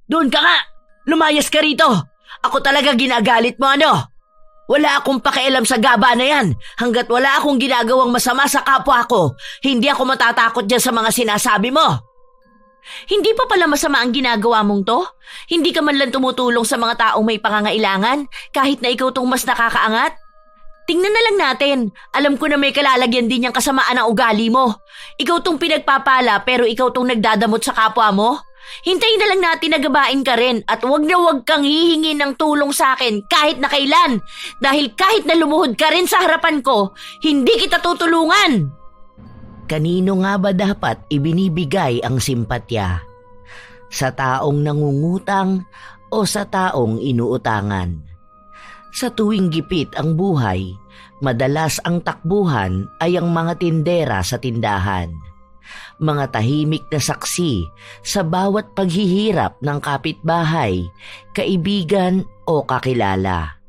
Doon ka nga! Lumayas ka rito! Ako talaga ginagalit mo ano? Wala akong pakialam sa gaba na yan. Hanggat wala akong ginagawang masama sa kapwa ko, hindi ako matatakot dyan sa mga sinasabi mo. Hindi pa pala masama ang ginagawa mong to? Hindi ka man lang tumutulong sa mga taong may pangangailangan kahit na ikaw tong mas nakakaangat? Tingnan na lang natin. Alam ko na may kalalagyan din yung kasamaan ng ugali mo. Ikaw tong pinagpapala pero ikaw tong nagdadamot sa kapwa mo? Hintayin na lang natin na gabain ka rin at wag na wag kang hihingi ng tulong sa akin kahit na kailan. Dahil kahit na lumuhod ka rin sa harapan ko, hindi kita tutulungan. Kanino nga ba dapat ibinibigay ang simpatya? Sa taong nangungutang o sa taong inuutangan? Sa tuwing gipit ang buhay, madalas ang takbuhan ay ang mga tindera sa tindahan. Mga tahimik na saksi sa bawat paghihirap ng kapitbahay, kaibigan o kakilala.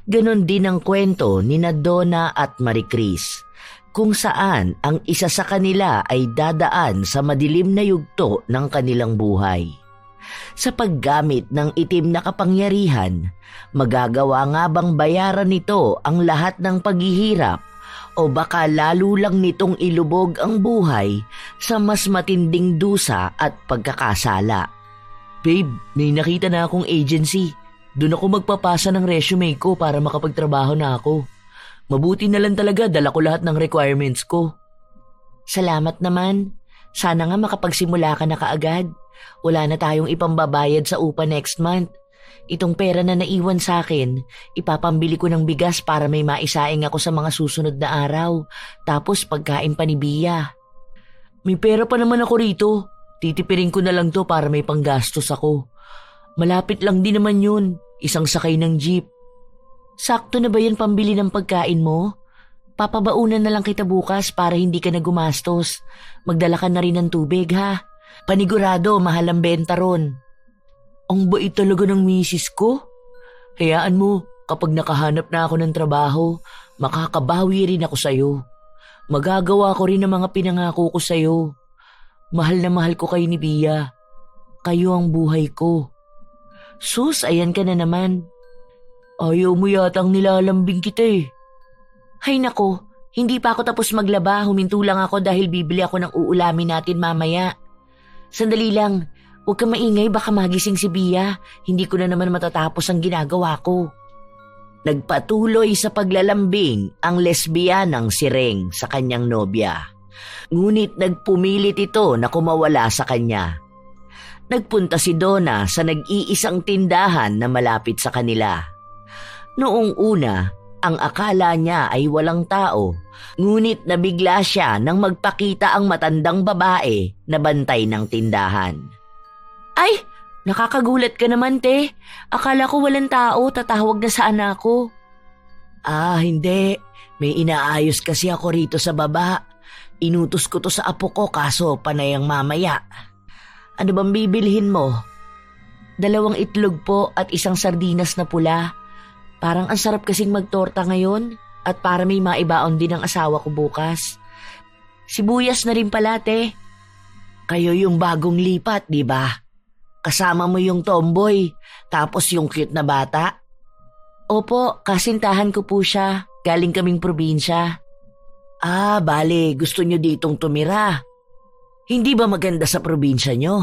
Ganon din ang kwento ni Donna at Maricris, kung saan ang isa sa kanila ay dadaan sa madilim na yugto ng kanilang buhay. Sa paggamit ng itim na kapangyarihan, magagawa nga bang bayaran nito ang lahat ng paghihirap o baka lalo lang nitong ilubog ang buhay sa mas matinding dusa at pagkakasala? Babe, may nakita na akong agency. Doon ako magpapasa ng resume ko para makapagtrabaho na ako. Mabuti na lang talaga dala ko lahat ng requirements ko. Salamat naman. Sana nga makapagsimula ka na kaagad. Wala na tayong ipambabayad sa upa next month. Itong pera na naiwan sa akin, ipapambili ko ng bigas para may maisaing ako sa mga susunod na araw. Tapos pagkain pa ni Bia. May pera pa naman ako rito. Titipirin ko na lang to para may panggastos ako. Malapit lang din naman yun. Isang sakay ng jeep. Sakto na ba yan pambili ng pagkain mo? Papabaunan na lang kita bukas para hindi ka na gumastos. Magdala ka na rin ng tubig ha. Panigurado, mahal ang benta ron. Ang bait talaga ng misis ko. Hayaan mo, kapag nakahanap na ako ng trabaho, makakabawi rin ako sa'yo. Magagawa ko rin ang mga pinangako ko sa'yo. Mahal na mahal ko kayo ni Bia. Kayo ang buhay ko. Sus, ayan ka na naman. Ayaw mo yatang nilalambing kita eh. Hay nako, hindi pa ako tapos maglaba. Huminto lang ako dahil bibili ako ng uulamin natin mamaya. Sandali lang. Huwag kang maingay, baka magising si Bia. Hindi ko na naman matatapos ang ginagawa ko. Nagpatuloy sa paglalambing ang lesbiyanang si Reng sa kanyang nobya. Ngunit nagpumilit ito na kumawala sa kanya. Nagpunta si Donna sa nag-iisang tindahan na malapit sa kanila. Noong una, ang akala niya ay walang tao, ngunit nabigla siya nang magpakita ang matandang babae na bantay ng tindahan. Ay, nakakagulat ka naman, te. Akala ko walang tao, tatawag na sa anak ko. Hindi. May inaayos kasi ako rito sa baba. Inutos ko to sa apo ko kaso panay ang mamaya. Ano bang bibilhin mo? 2 itlog po at isang sardinas na pula. Parang ang sarap kasing magtorta ngayon at para may maibaon din ang asawa ko bukas. Sibuyas na rin pala, te. Kayo yung bagong lipat, di ba? Kasama mo yung tomboy, tapos yung cute na bata? Opo, kasintahan ko po siya. Galing kaming probinsya. Bale, gusto nyo ditong tumira. Hindi ba maganda sa probinsya nyo?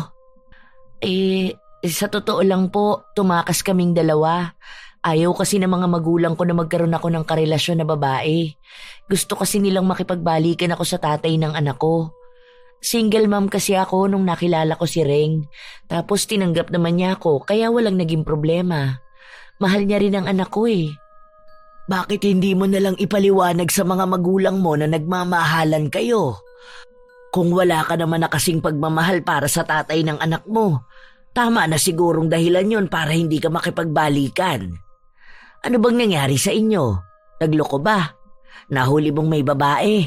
Sa totoo lang po, tumakas kaming 2. Ayaw kasi ng mga magulang ko na magkaroon ako ng karelasyon na babae. Gusto kasi nilang makipagbalikan ako sa tatay ng anak ko. Single mom kasi ako nung nakilala ko si Reng. Tapos tinanggap naman niya ako kaya walang naging problema. Mahal niya rin ang anak ko eh. Bakit hindi mo nalang ipaliwanag sa mga magulang mo na nagmamahalan kayo? Kung wala ka naman na kasing pagmamahal para sa tatay ng anak mo, tama na sigurong dahilan yon para hindi ka makipagbalikan. Ano bang nangyari sa inyo? Nagloko ba? Nahuli mong may babae?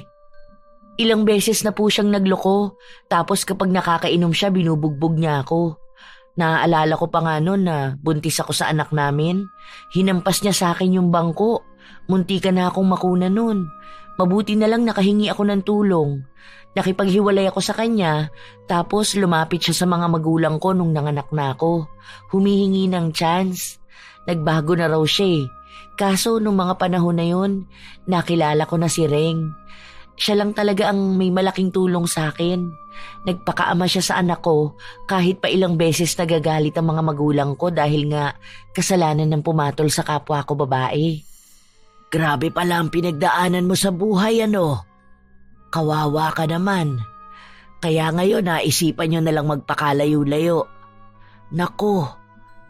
Ilang beses na po siyang nagloko, tapos kapag nakakainom siya, binubugbog niya ako. Naaalala ko pa nga noon na buntis ako sa anak namin. Hinampas niya sa akin yung bangko. Muntikan na akong makuna noon. Mabuti na lang nakahingi ako ng tulong. Nakipaghiwalay ako sa kanya, tapos lumapit siya sa mga magulang ko nung nanganak na ako. Humihingi ng chance. Nagbago na raw siya eh. Kaso nung mga panahon na yun, nakilala ko na si Reng. Siya lang talaga ang may malaking tulong sa akin. Nagpakaama siya sa anak ko kahit pa ilang beses nagagalit ang mga magulang ko dahil nga kasalanan ng pumatol sa kapwa ko babae. Grabe pala ang pinagdaanan mo sa buhay, ano? Kawawa ka naman. Kaya ngayon naisipan nyo na lang magpakalayo-layo. Naku,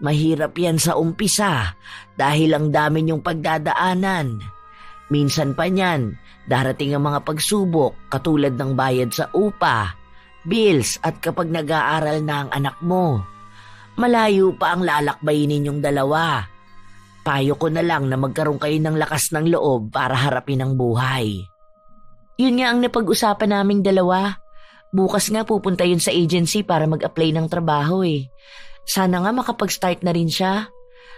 mahirap yan sa umpisa dahil ang dami nyong pagdadaanan. Minsan pa niyan, darating ang mga pagsubok katulad ng bayad sa upa, bills at kapag nag-aaral na ang anak mo. Malayo pa ang lalakbayin ninyong dalawa. Payo ko na lang na magkaroon kayo ng lakas ng loob para harapin ang buhay. Yun nga ang napag-usapan naming dalawa. Bukas nga pupunta yun sa agency para mag-apply ng trabaho eh. Sana nga makapag-start na rin siya.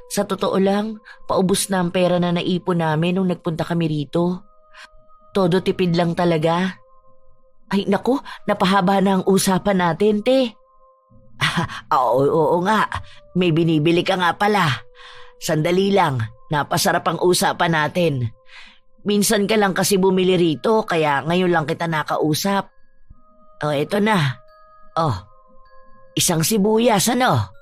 Sa totoo lang, paubos na ang pera na naipon namin nung nagpunta kami rito. Todo tipid lang talaga. Ay naku, napahaba na ang usapan natin, te. Oo nga, may binibili ka nga pala. Sandali lang, napasarap ang usapan natin. Minsan ka lang kasi bumili rito, kaya ngayon lang kita nakausap. Eto na. Isang sibuyas, ano?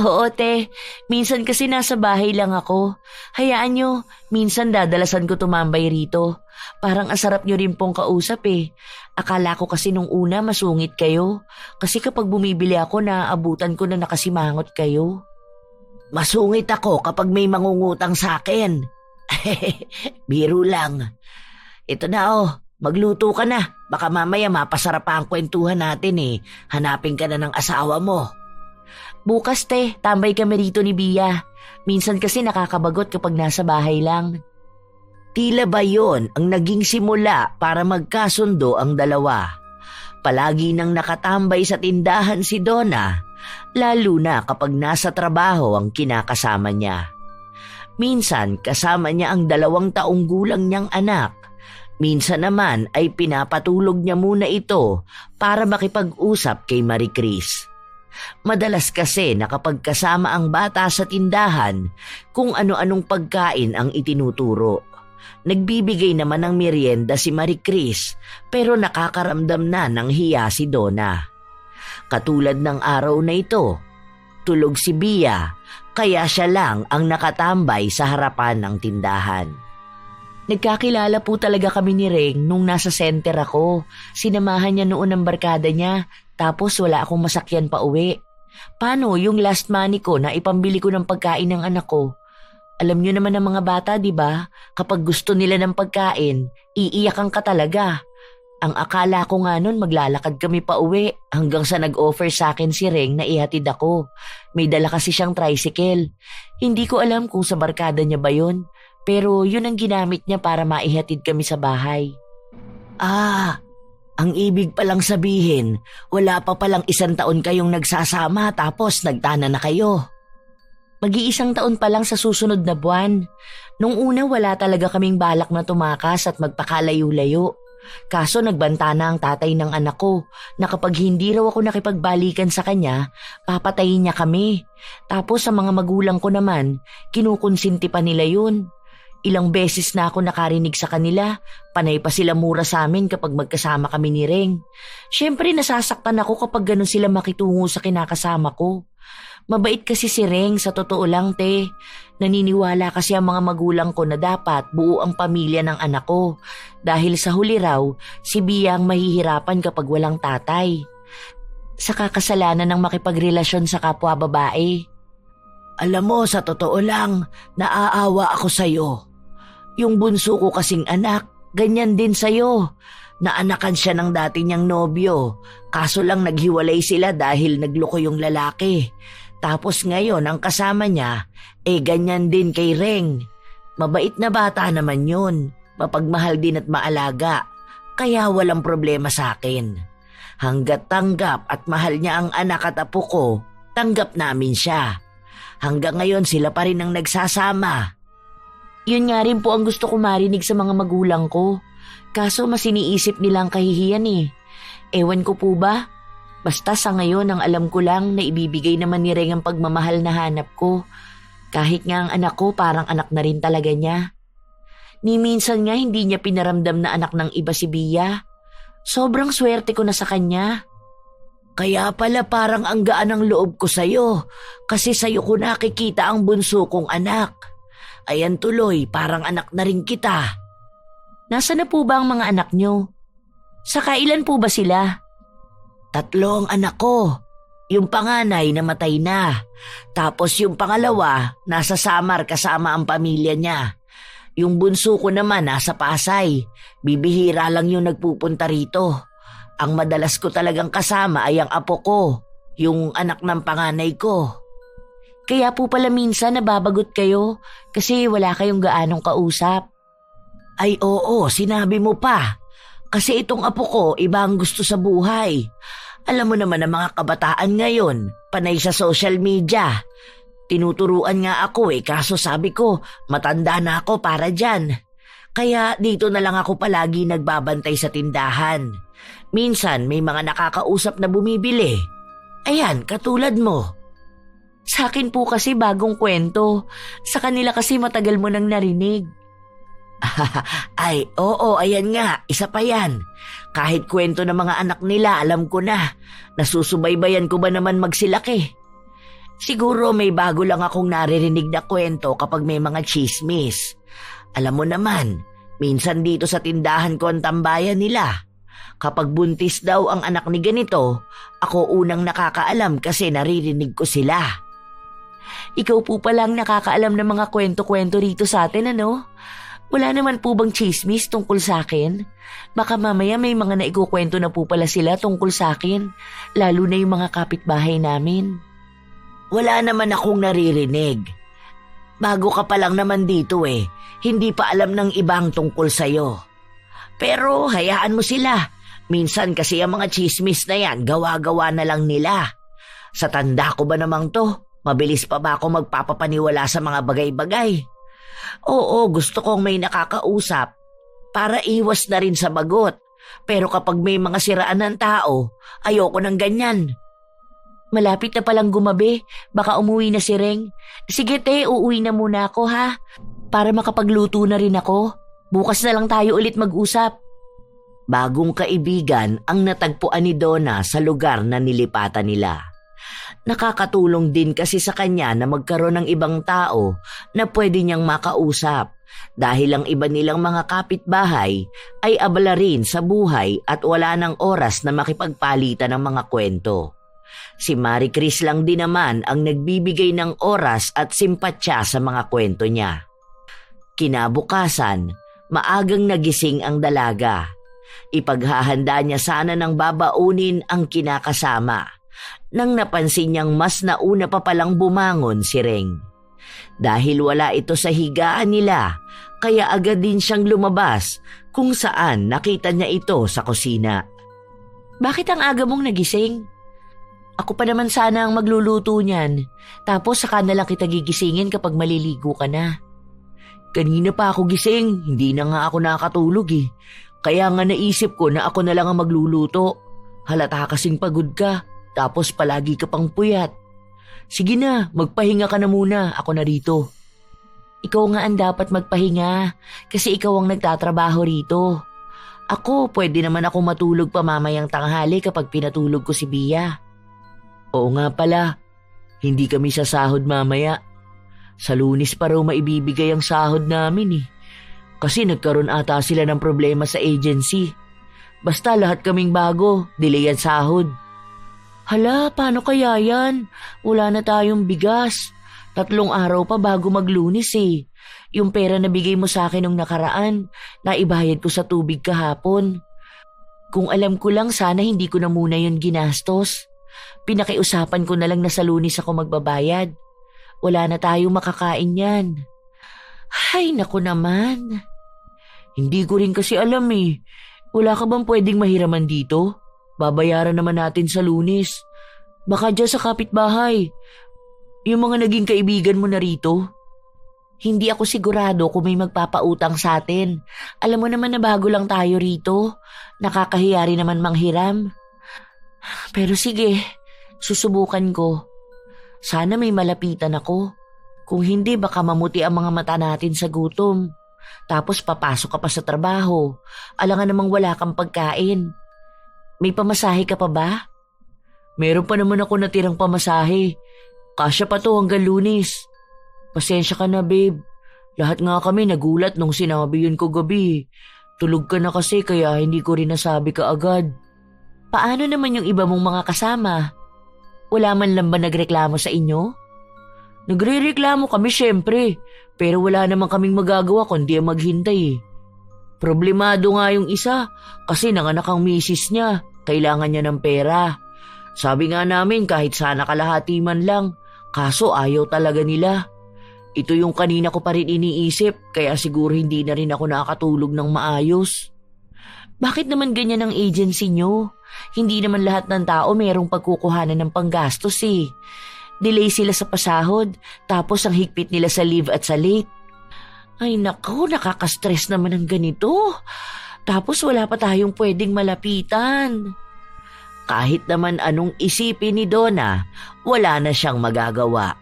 Oo, te. Minsan kasi nasa bahay lang ako. Hayaan nyo, minsan dadalasan ko tumambay rito. Parang asarap nyo rin pong kausap eh. Akala ko kasi nung una masungit kayo. Kasi kapag bumibili ako, naaabutan ko na nakasimangot kayo. Masungit ako kapag may mangungutang sa akin. Biro lang. Ito na magluto ka na. Baka mamaya mapasarap pa ang kwentuhan natin eh. Hanapin ka na ng asawa mo. Bukas te, tambay kami rito ni Bia. Minsan kasi nakakabagot kapag nasa bahay lang. Tila ba yon ang naging simula para magkasundo ang dalawa? Palagi nang nakatambay sa tindahan si Donna, lalo na kapag nasa trabaho ang kinakasama niya. Minsan kasama niya ang 2 taong gulang niyang anak. Minsan naman ay pinapatulog niya muna ito para makipag-usap kay Marie Chris. Madalas kasi nakapagkasama ang bata sa tindahan kung ano-anong pagkain ang itinuturo. Nagbibigay naman ng merienda si Marie Chris pero nakakaramdam na ng hiya si Donna. Katulad ng araw na ito, tulog si Bia kaya siya lang ang nakatambay sa harapan ng tindahan. Nagkakilala po talaga kami ni Reng nung nasa center ako. Sinamahan niya noon ang barkada niya tapos wala akong masakyan pa uwi. Paano yung last money ko na ipambili ko ng pagkain ng anak ko? Alam niyo naman ng mga bata, di ba? Kapag gusto nila ng pagkain, iiyakan ka talaga. Ang akala ko nga nun maglalakad kami pa uwi hanggang sa nag-offer sa akin si Reng na ihatid ako. May dala kasi siyang tricycle. Hindi ko alam kung sa barkada niya ba yun, pero yun ang ginamit niya para maihatid kami sa bahay. Ang ibig palang sabihin, wala pa palang 1 taon kayong nagsasama tapos nagtana na kayo. Mag-1 taon pa lang sa susunod na buwan. Nung una wala talaga kaming balak na tumakas at magpakalayo-layo. Kaso nagbanta na ang tatay ng anak ko na kapag hindi raw ako nakipagbalikan sa kanya, papatayin niya kami. Tapos sa mga magulang ko naman, kinukonsinti pa nila yun. Ilang beses na ako nakarinig sa kanila, panay pa sila mura sa amin kapag magkasama kami ni Reng. Siyempre nasasaktan ako kapag ganun sila makitungo sa kinakasama ko. Mabait kasi si Reng, sa totoo lang te. Naniniwala kasi ang mga magulang ko na dapat buo ang pamilya ng anak ko. Dahil sa huli raw, si Bia ang mahihirapan kapag walang tatay. Sa kakasalanan ng makipagrelasyon sa kapwa babae. Alam mo, sa totoo lang, naaawa ako sa'yo. Yung bunso ko kasing anak, ganyan din sa'yo. Naanakan siya ng dati niyang nobyo. Kaso lang naghiwalay sila dahil nagloko yung lalaki. Tapos ngayon ang kasama niya, ganyan din kay Reng. Mabait na bata naman yun. Mapagmahal din at maalaga. Kaya walang problema sa akin. Hanggat tanggap at mahal niya ang anak at apo ko, tanggap namin siya. Hanggang ngayon sila pa rin ang nagsasama. Yun nga rin po ang gusto ko marinig sa mga magulang ko. Kaso mas iniisip nilang kahihiyan eh. Ewan ko po ba? Basta sa ngayon ang alam ko lang na ibibigay naman ni Reng ang pagmamahal na hanap ko. Kahit nga ang anak ko parang anak na rin talaga niya. Ni minsan nga hindi niya pinaramdam na anak ng iba si Bia. Sobrang swerte ko na sa kanya. Kaya pala parang ang gaan ng loob ko sa'yo kasi sa'yo ko nakikita ang bunso kong anak. Ayan tuloy, parang anak na rin kita. Nasaan na po ba ang mga anak niyo? Saka ilan po ba sila? 3 ang anak ko. Yung panganay namatay na. Tapos yung pangalawa, nasa Samar kasama ang pamilya niya. Yung bunso ko naman nasa Pasay. Bibihira lang yung nagpupunta rito. Ang madalas ko talagang kasama ay ang apo ko, yung anak ng panganay ko. Kaya po pala minsan nababagot kayo kasi wala kayong gaanong kausap. Ay oo, sinabi mo pa. Kasi itong apo ko iba ang gusto sa buhay. Alam mo naman ang mga kabataan ngayon, panay sa social media. Tinuturuan nga ako kaso sabi ko, matanda na ako para dyan. Kaya dito na lang ako palagi nagbabantay sa tindahan. Minsan may mga nakakausap na bumibili. Ayan, katulad mo. Sa akin po kasi bagong kwento. Sa kanila kasi matagal mo nang narinig. Ay, oo, ayan nga, isa pa yan. Kahit kwento ng mga anak nila, alam ko na. Nasusubaybayan ko ba naman magsilaki? Siguro may bago lang akong naririnig na kwento kapag may mga chismis. Alam mo naman, minsan dito sa tindahan ko ang tambayan nila. Kapag buntis daw ang anak ni ganito, ako unang nakakaalam kasi naririnig ko sila. Ikaw po palang nakakaalam ng mga kwento-kwento rito sa atin, ano? Wala naman po bang chismis tungkol sa akin? Baka mamaya may mga naikukwento na po pala sila tungkol sa akin, lalo na yung mga kapitbahay namin. Wala naman akong naririnig. Bago ka pa lang naman dito hindi pa alam ng ibang tungkol sa'yo. Pero hayaan mo sila. Minsan kasi ang mga chismis na yan, gawa-gawa na lang nila. Sa tanda ko ba namang to, mabilis pa ba ako magpapapaniwala sa mga bagay-bagay? Oo, gusto kong may nakakausap para iwas na rin sa bagot. Pero kapag may mga siraan ng tao, ayoko ng ganyan. Malapit na palang gumabi, baka umuwi na si Reng. Sige te, uuwi na muna ako ha, para makapagluto na rin ako. Bukas na lang tayo ulit mag-usap. Bagong kaibigan ang natagpuan ni Donna sa lugar na nilipatan nila. Nakakatulong din kasi sa kanya na magkaroon ng ibang tao na pwede niyang makausap dahil ang iba nilang mga kapitbahay ay abala rin sa buhay at wala ng oras na makipagpalitan ng mga kwento. Si Marie Chris lang din naman ang nagbibigay ng oras at simpatya sa mga kwento niya. Kinabukasan, maagang nagising ang dalaga. Ipaghahanda niya sana ng babaunin ang kinakasama nang napansin niyang mas nauna pa palang bumangon si Reng. Dahil wala ito sa higaan nila, kaya agad din siyang lumabas kung saan nakita niya ito sa kusina. Bakit ang aga mong nagising? Ako pa naman sana ang magluluto niyan, tapos saka na lang kita gigisingin kapag maliligo ka na. Kanina pa ako gising, hindi na nga ako nakatulog Kaya nga naisip ko na ako na lang ang magluluto. Halata kasing pagod ka, tapos palagi ka pang puyat. Sige na, magpahinga ka na muna, ako na rito. Ikaw nga ang dapat magpahinga, kasi ikaw ang nagtatrabaho rito. Ako, pwede naman ako matulog pa mamayang tanghali kapag pinatulog ko si Bia. Oo nga pala, hindi kami sasahod mamaya. Sa Lunes pa raw maibibigay ang sahod namin Kasi nagkaroon ata sila ng problema sa agency. Basta lahat kaming bago, delay ang sahod. Hala, paano kaya yan? Wala na tayong bigas. 3 araw pa bago mag-Lunes Yung pera na bigay mo sa akin nung nakaraan, naibayad ko sa tubig kahapon. Kung alam ko lang, sana hindi ko na muna yun ginastos. Pinakiusapan ko na lang na sa Lunes ako magbabayad. Wala na tayong makakain yan. Ay, naku naman. Hindi ko rin kasi alam Wala ka bang pwedeng mahiraman dito? Babayaran naman natin sa Lunes. Baka dyan sa kapitbahay. Yung mga naging kaibigan mo na rito. Hindi ako sigurado kung may magpapautang sa atin. Alam mo naman na bago lang tayo rito. Nakakahiya rin naman manghiram. Pero sige, susubukan ko. Sana may malapitan ako. Kung hindi, baka mamuti ang mga mata natin sa gutom. Tapos papasok ka pa sa trabaho. Alangan namang wala kang pagkain. May pamasahe ka pa ba? Meron pa naman ako natirang pamasahe. Kasya pa to hanggang Lunes. Pasensya ka na, babe. Lahat nga kami nagulat nung sinabi yun ko gabi. Tulog ka na kasi kaya hindi ko rin nasabi ka agad. Paano naman yung iba mong mga kasama? Wala man lang ba nagreklamo sa inyo? Nagre-reklamo kami syempre, pero wala naman kaming magagawa kundi ang maghintay. Problemado nga yung isa kasi nanganak ang misis niya, kailangan niya ng pera. Sabi nga namin kahit sana kalahati man lang, kaso ayaw talaga nila. Ito yung kanina ko pa rin iniisip kaya siguro hindi na rin ako nakatulog ng maayos. Bakit naman ganyan ang agency nyo? Hindi naman lahat ng tao mayroong pagkukuhanan ng panggastos eh. Delay sila sa pasahod, tapos ang higpit nila sa leave at sa late. Ay nako, nakaka-stress naman ang ganito. Tapos wala pa tayong pwedeng malapitan. Kahit naman anong isipin ni Donna, wala na siyang magagawa.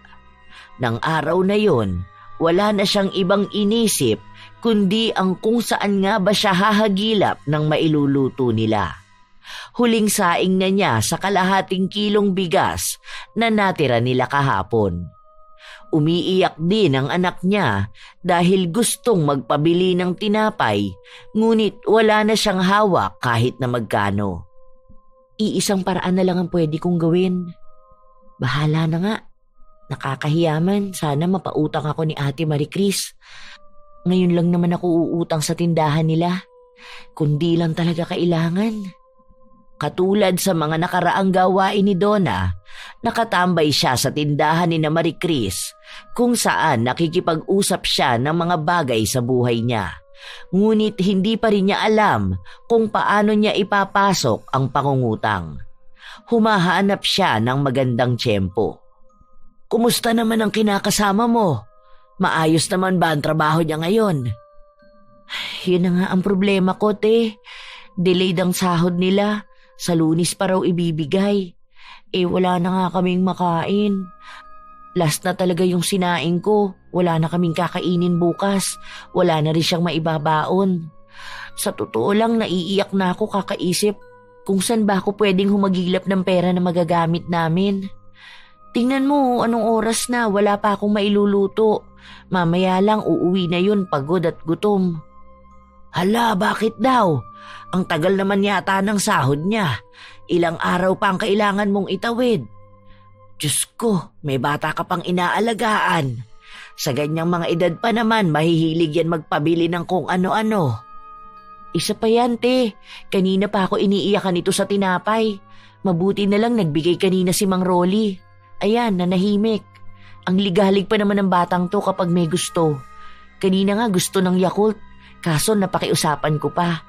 Nang araw na yon, wala na siyang ibang inisip kundi ang kung saan nga ba siya hahagilap ng mailuluto nila. Huling saing na niya sa kalahating kilong bigas na natira nila kahapon. Umiiyak din ang anak niya dahil gustong magpabili ng tinapay, ngunit wala na siyang hawak kahit na magkano. Iisang paraan na lang ang pwede kong gawin. Bahala na nga. Nakakahiyaman, sana mapautang ako ni Ate Maricris. Ngayon lang naman ako uutang sa tindahan nila. Kundi lang talaga kailangan. Katulad sa mga nakaraang gawain ni Donna, nakatambay siya sa tindahan ni na Maricris kung saan nakikipag-usap siya ng mga bagay sa buhay niya. Ngunit hindi pa rin niya alam kung paano niya ipapasok ang pangungutang. Humahanap siya ng magandang tiyempo. Kumusta naman ang kinakasama mo? Maayos naman ba ang trabaho niya ngayon? Yun na nga ang problema ko, te. Delayed ang sahod nila. Sa Lunes pa raw ibibigay. Wala na nga kaming makain. Last na talaga yung sinaing ko. Wala na kaming kakainin bukas. Wala na rin siyang maibabaon. Sa totoo lang, naiiyak na ako kakaisip kung saan ba ako pwedeng humagilap ng pera na magagamit namin. Tingnan mo, anong oras na, wala pa akong mailuluto. Mamaya lang uuwi na yun, pagod at gutom. Hala, bakit daw? Ang tagal naman yata ng sahod niya. Ilang araw pa ang kailangan mong itawid. Diyos ko, may bata ka pang inaalagaan. Sa ganyang mga edad pa naman, mahihilig yan magpabili ng kung ano-ano. Isa pa yan, te. Kanina pa ako iniiyakan ito sa tinapay. Mabuti na lang nagbigay kanina si Mang Rolly. Ayan, nanahimik. Ang ligalig pa naman ng batang to kapag may gusto. Kanina nga gusto ng Yakult, kaso napakiusapan ko pa.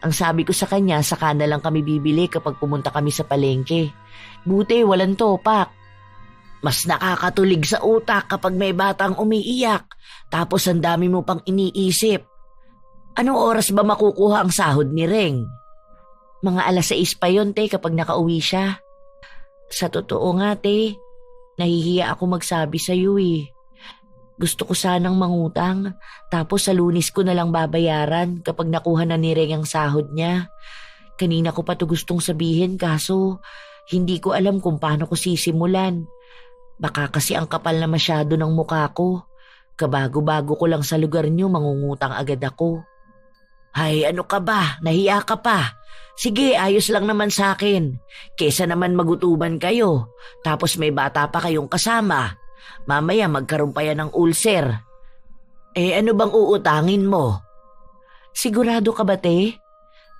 Ang sabi ko sa kanya, saka na lang kami bibili kapag pumunta kami sa palengke. Buti, walang topak. Mas nakakatulig sa utak kapag may batang umiiyak, tapos ang dami mo pang iniisip. Anong oras ba makukuha ang sahod ni Reng? Mga 6:00 pa yun, te, kapag nakauwi siya. Sa totoo nga, te, nahihiya ako magsabi sa'yo eh. Gusto ko sanang mangutang, tapos sa Lunes ko na lang babayaran kapag nakuha na ni Reng ang sahod niya. Kanina ko pa to gustong sabihin kaso hindi ko alam kung paano ko sisimulan. Baka kasi ang kapal na masyado ng mukha ko. Kabago-bago ko lang sa lugar niyo, mangungutang agad ako. Hay, ano ka ba? Nahiya ka pa? Sige, ayos lang naman sa akin. Kesa naman magutuban kayo, tapos may bata pa kayong kasama. Mamaya magkaroon pa yan ng ulcer. Ano bang uutangin mo? Sigurado ka ba, te?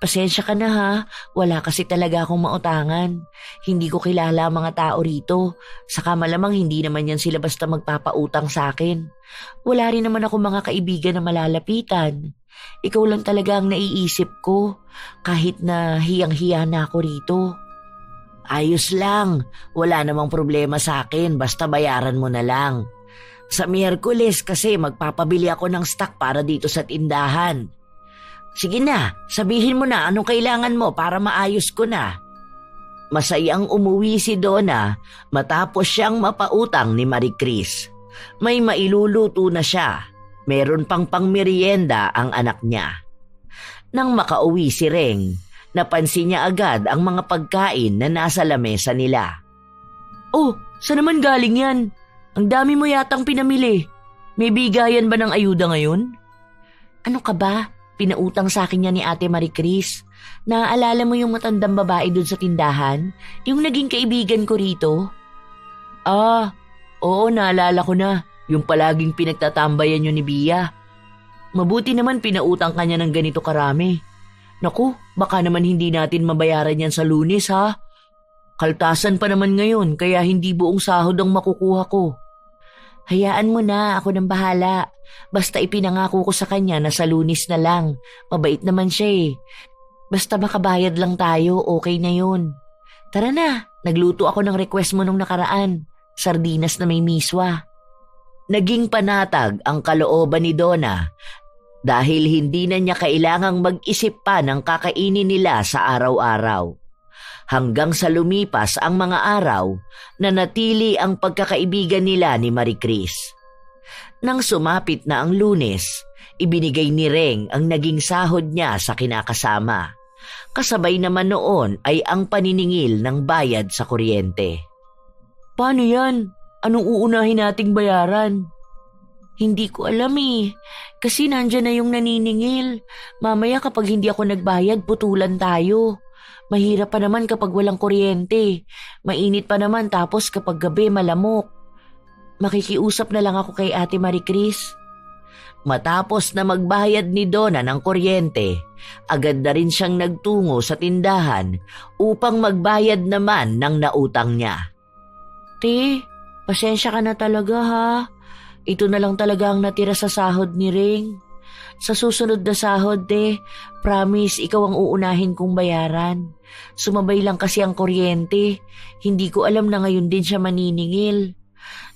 Pasensya ka na ha, wala kasi talaga akong mautangan. Hindi ko kilala ang mga tao rito, saka malamang hindi naman yan sila basta magpapautang sa akin. Wala rin naman ako mga kaibigan na malalapitan. Ikaw lang talaga ang naiisip ko, kahit na hiyang-hiya na ako rito. Ayos lang, wala namang problema sa akin, basta bayaran mo na lang. Sa Miyerkules kasi magpapabili ako ng stock para dito sa tindahan. Sige na, sabihin mo na anong kailangan mo para maayos ko na. Masayang umuwi si Donna matapos siyang mapautang ni Marie Chris. May mailuluto na siya. Meron pang pangmerienda ang anak niya. Nang makauwi si Reng, napansin niya agad ang mga pagkain na nasa lamesa nila. Oh, saan naman galing yan? Ang dami mo yatang pinamili. May bigayan ba ng ayuda ngayon? Ano ka ba? Pinautang sa akin niya ni Ate Marie Chris. Naaalala mo yung matandang babae doon sa tindahan? Yung naging kaibigan ko rito? Ah, oo, naalala ko na. Yung palaging pinagtatambayan yun ni Bia. Mabuti naman pinautang kanya ng ganito karami. Naku, baka naman hindi natin mabayaran yan sa Lunes ha. Kaltasan pa naman ngayon kaya hindi buong sahod ang makukuha ko. Hayaan mo na, ako nang bahala. Basta ipinangako ko sa kanya na sa Lunes na lang. Mabait naman siya eh. Basta makabayad lang tayo, okay na yun. Tara na, nagluto ako ng request mo nung nakaraan. Sardinas na may miswa. Naging panatag ang kalooban ni Donna dahil hindi na niya kailangang mag-isip pa ng kakainin nila sa araw-araw. Hanggang sa lumipas ang mga araw na natili ang pagkakaibigan nila ni Marie Chris. Nang sumapit na ang Lunes, ibinigay ni Reng ang naging sahod niya sa kinakasama. Kasabay naman noon ay ang paniningil ng bayad sa kuryente. Paano yan? Anong uunahin nating bayaran? Hindi ko alam eh. Kasi nandyan na yung naniningil. Mamaya kapag hindi ako nagbayad, putulan tayo. Mahirap pa naman kapag walang kuryente. Mainit pa naman tapos kapag gabi malamok. Makikiusap na lang ako kay Ate Marie Chris. Matapos na magbayad ni Donna ng kuryente, agad na rin siyang nagtungo sa tindahan upang magbayad naman ng nautang niya. Te, pasensya ka na talaga ha. Ito na lang talaga ang natira sa sahod ni Ring. Sa susunod na sahod, promise ikaw ang uunahin kong bayaran. Sumabay lang kasi ang kuryente. Hindi ko alam na ngayon din siya maniningil.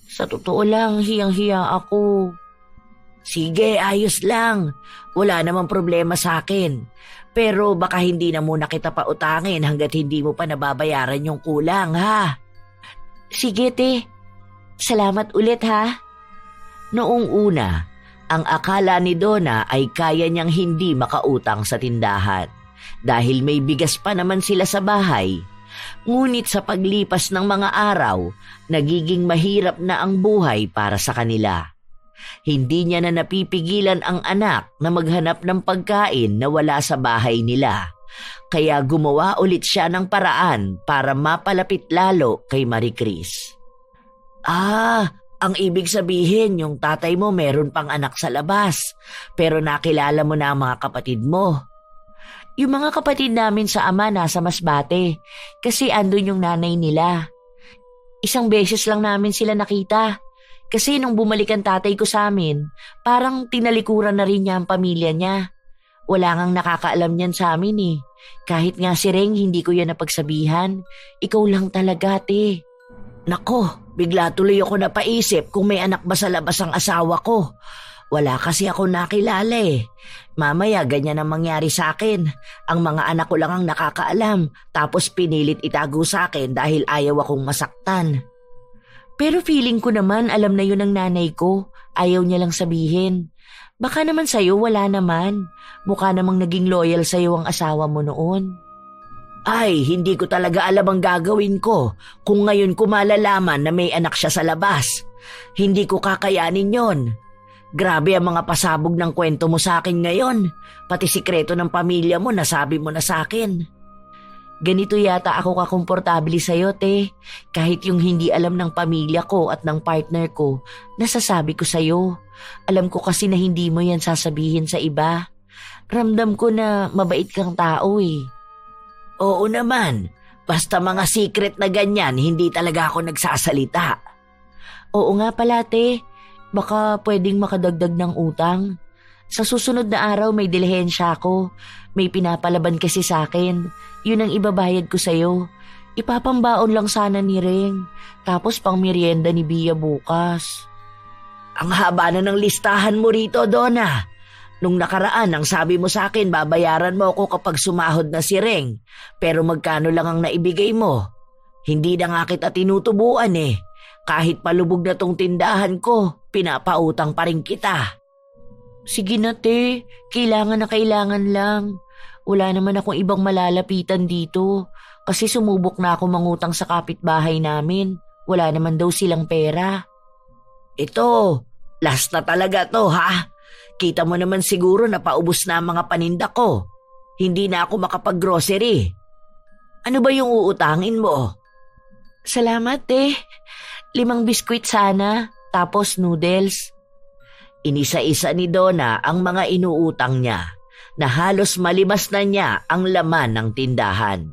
Sa totoo lang, hiyang-hiya ako. Sige, ayos lang. Wala namang problema sa akin. Pero baka hindi na muna kita pautangin hanggat hindi mo pa nababayaran yung kulang, ha? Sige, te. Salamat ulit, ha? Noong una, ang akala ni Donna ay kaya niyang hindi makautang sa tindahan dahil may bigas pa naman sila sa bahay. Ngunit sa paglipas ng mga araw, nagiging mahirap na ang buhay para sa kanila. Hindi niya na napipigilan ang anak na maghanap ng pagkain na wala sa bahay nila. Kaya gumawa ulit siya ng paraan para mapalapit lalo kay Marie Chris. Ang ibig sabihin yung tatay mo meron pang anak sa labas, pero nakilala mo na ang mga kapatid mo. Yung mga kapatid namin sa ama nasa Masbate, kasi andun yung nanay nila. Isang beses lang namin sila nakita, kasi nung bumalik ang tatay ko sa amin, parang tinalikuran na rin niya ang pamilya niya. Wala ngang nakakaalam niyan sa amin eh. Kahit nga si Reng hindi ko yan napagsabihan, ikaw lang talaga te. Nako, bigla tuloy ako napaisip kung may anak ba sa labas ang asawa ko. Wala kasi ako nakilala eh. Mamaya ganyan ang mangyari sa akin. Ang mga anak ko lang ang nakakaalam, tapos pinilit itago sa akin dahil ayaw akong masaktan. Pero feeling ko naman alam na yun ng nanay ko. Ayaw niya lang sabihin. Baka naman sa'yo wala naman. Mukha namang naging loyal sa'yo ang asawa mo noon. Ay, hindi ko talaga alam ang gagawin ko kung ngayon ko malalaman na may anak siya sa labas. Hindi ko kakayanin yon. Grabe ang mga pasabog ng kwento mo sa akin ngayon. Pati sikreto ng pamilya mo nasabi mo na sa akin. Ganito yata ako kakomportable sa'yo, te. Kahit yung hindi alam ng pamilya ko at ng partner ko, nasasabi ko sa'yo. Alam ko kasi na hindi mo yan sasabihin sa iba. Ramdam ko na mabait kang tao eh. Oo naman, basta mga secret na ganyan, hindi talaga ako nagsasalita. Oo nga pala, te. Baka pwedeng makadagdag ng utang. Sa susunod na araw may dilihensya ako. May pinapalaban kasi sa akin. Yun ang ibabayad ko sa'yo. Ipapambaon lang sana ni Reng. Tapos pang merienda ni Bia bukas. Ang haba na ng listahan mo rito, Donna. Nung nakaraan, ang sabi mo sa akin, babayaran mo ako kapag sumahod na si Reng. Pero magkano lang ang naibigay mo? Hindi na nga kita tinutubuan eh. Kahit palubog na tong tindahan ko, pinapautang pa rin kita. Sige na, te. Kailangan na kailangan lang. Wala naman akong ibang malalapitan dito. Kasi sumubok na ako mangutang sa kapitbahay namin. Wala naman daw silang pera. Ito, last na talaga to ha. Kita mo naman siguro na paubos na ang mga paninda ko. Hindi na ako makapag-grocery. Ano ba yung uutangin mo? Salamat, te. 5 biskwit sana, tapos noodles. Inisa-isa ni Donna ang mga inuutang niya na halos malibas na niya ang laman ng tindahan.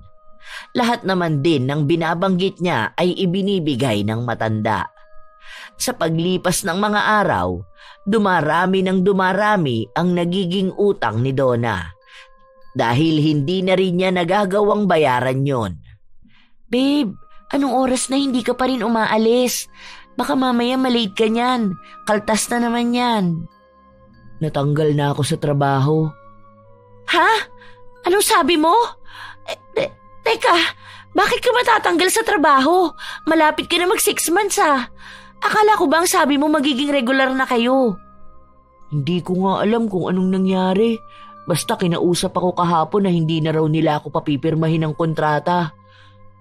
Lahat naman din ng binabanggit niya ay ibinibigay ng matanda. Sa paglipas ng mga araw, dumarami ng dumarami ang nagiging utang ni Donna dahil hindi na rin niya nagagawang bayaran yon. Babe, anong oras na hindi ka pa rin umaalis? Baka mamaya malate ka niyan. Kaltas na naman yan. Natanggal na ako sa trabaho. Ha? Anong sabi mo? Teka, bakit ka matatanggal sa trabaho? Malapit ka na mag 6 months ah. Akala ko bang sabi mo magiging regular na kayo? Hindi ko nga alam kung anong nangyari. Basta kinausap ako kahapon na hindi na raw nila ako papipirmahin ng kontrata.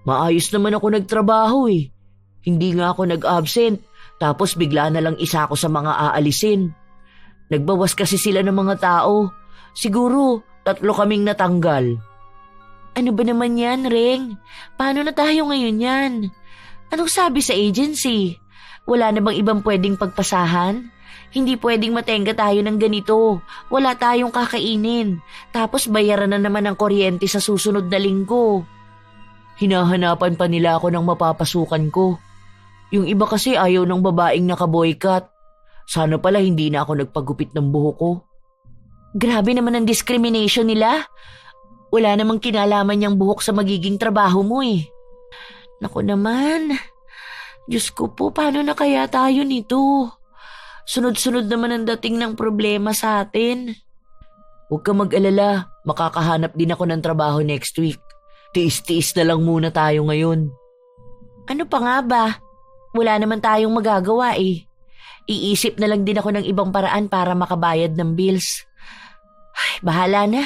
Maayos naman ako nagtrabaho eh. Hindi nga ako nag-absent, tapos bigla na lang isa ako sa mga aalisin. Nagbawas kasi sila ng mga tao. Siguro 3 kaming natanggal. Ano ba naman yan, Reng? Paano na tayo ngayon yan? Anong sabi sa agency? Wala na bang ibang pwedeng pagpasahan? Hindi pwedeng matenga tayo ng ganito. Wala tayong kakainin. Tapos bayaran na naman ang kuryente sa susunod na linggo. Hinahanapan pa nila ako ng mapapasukan ko. Yung iba kasi ayaw ng babaeng nakaboycott. Sana pala hindi na ako nagpagupit ng buhok ko. Grabe naman ang discrimination nila. Wala namang kinalaman niyang buhok sa magiging trabaho mo eh. Naku naman. Diyos ko po, paano na kaya tayo nito? Sunod-sunod naman ang dating ng problema sa atin. Huwag ka mag-alala, makakahanap din ako ng trabaho next week. Tiis-tiis na lang muna tayo ngayon. Ano pa nga ba? Wala naman tayong magagawa eh. Iisip na lang din ako ng ibang paraan para makabayad ng bills. Ay, bahala na.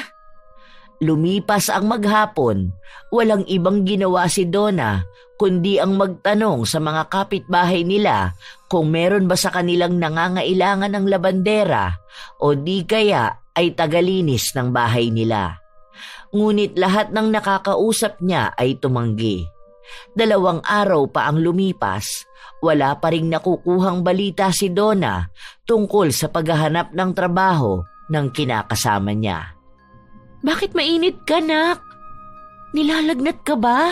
Lumipas ang maghapon, walang ibang ginawa si Donna kundi ang magtanong sa mga kapitbahay nila kung meron ba sa kanilang nangangailangan ng labandera o di kaya ay tagalinis ng bahay nila. Ngunit lahat ng nakakausap niya ay tumanggi. 2 araw pa ang lumipas, wala pa ring nakukuhang balita si Donna tungkol sa paghahanap ng trabaho ng kinakasama niya. Bakit mainit ka, nak? Nilalagnat ka ba?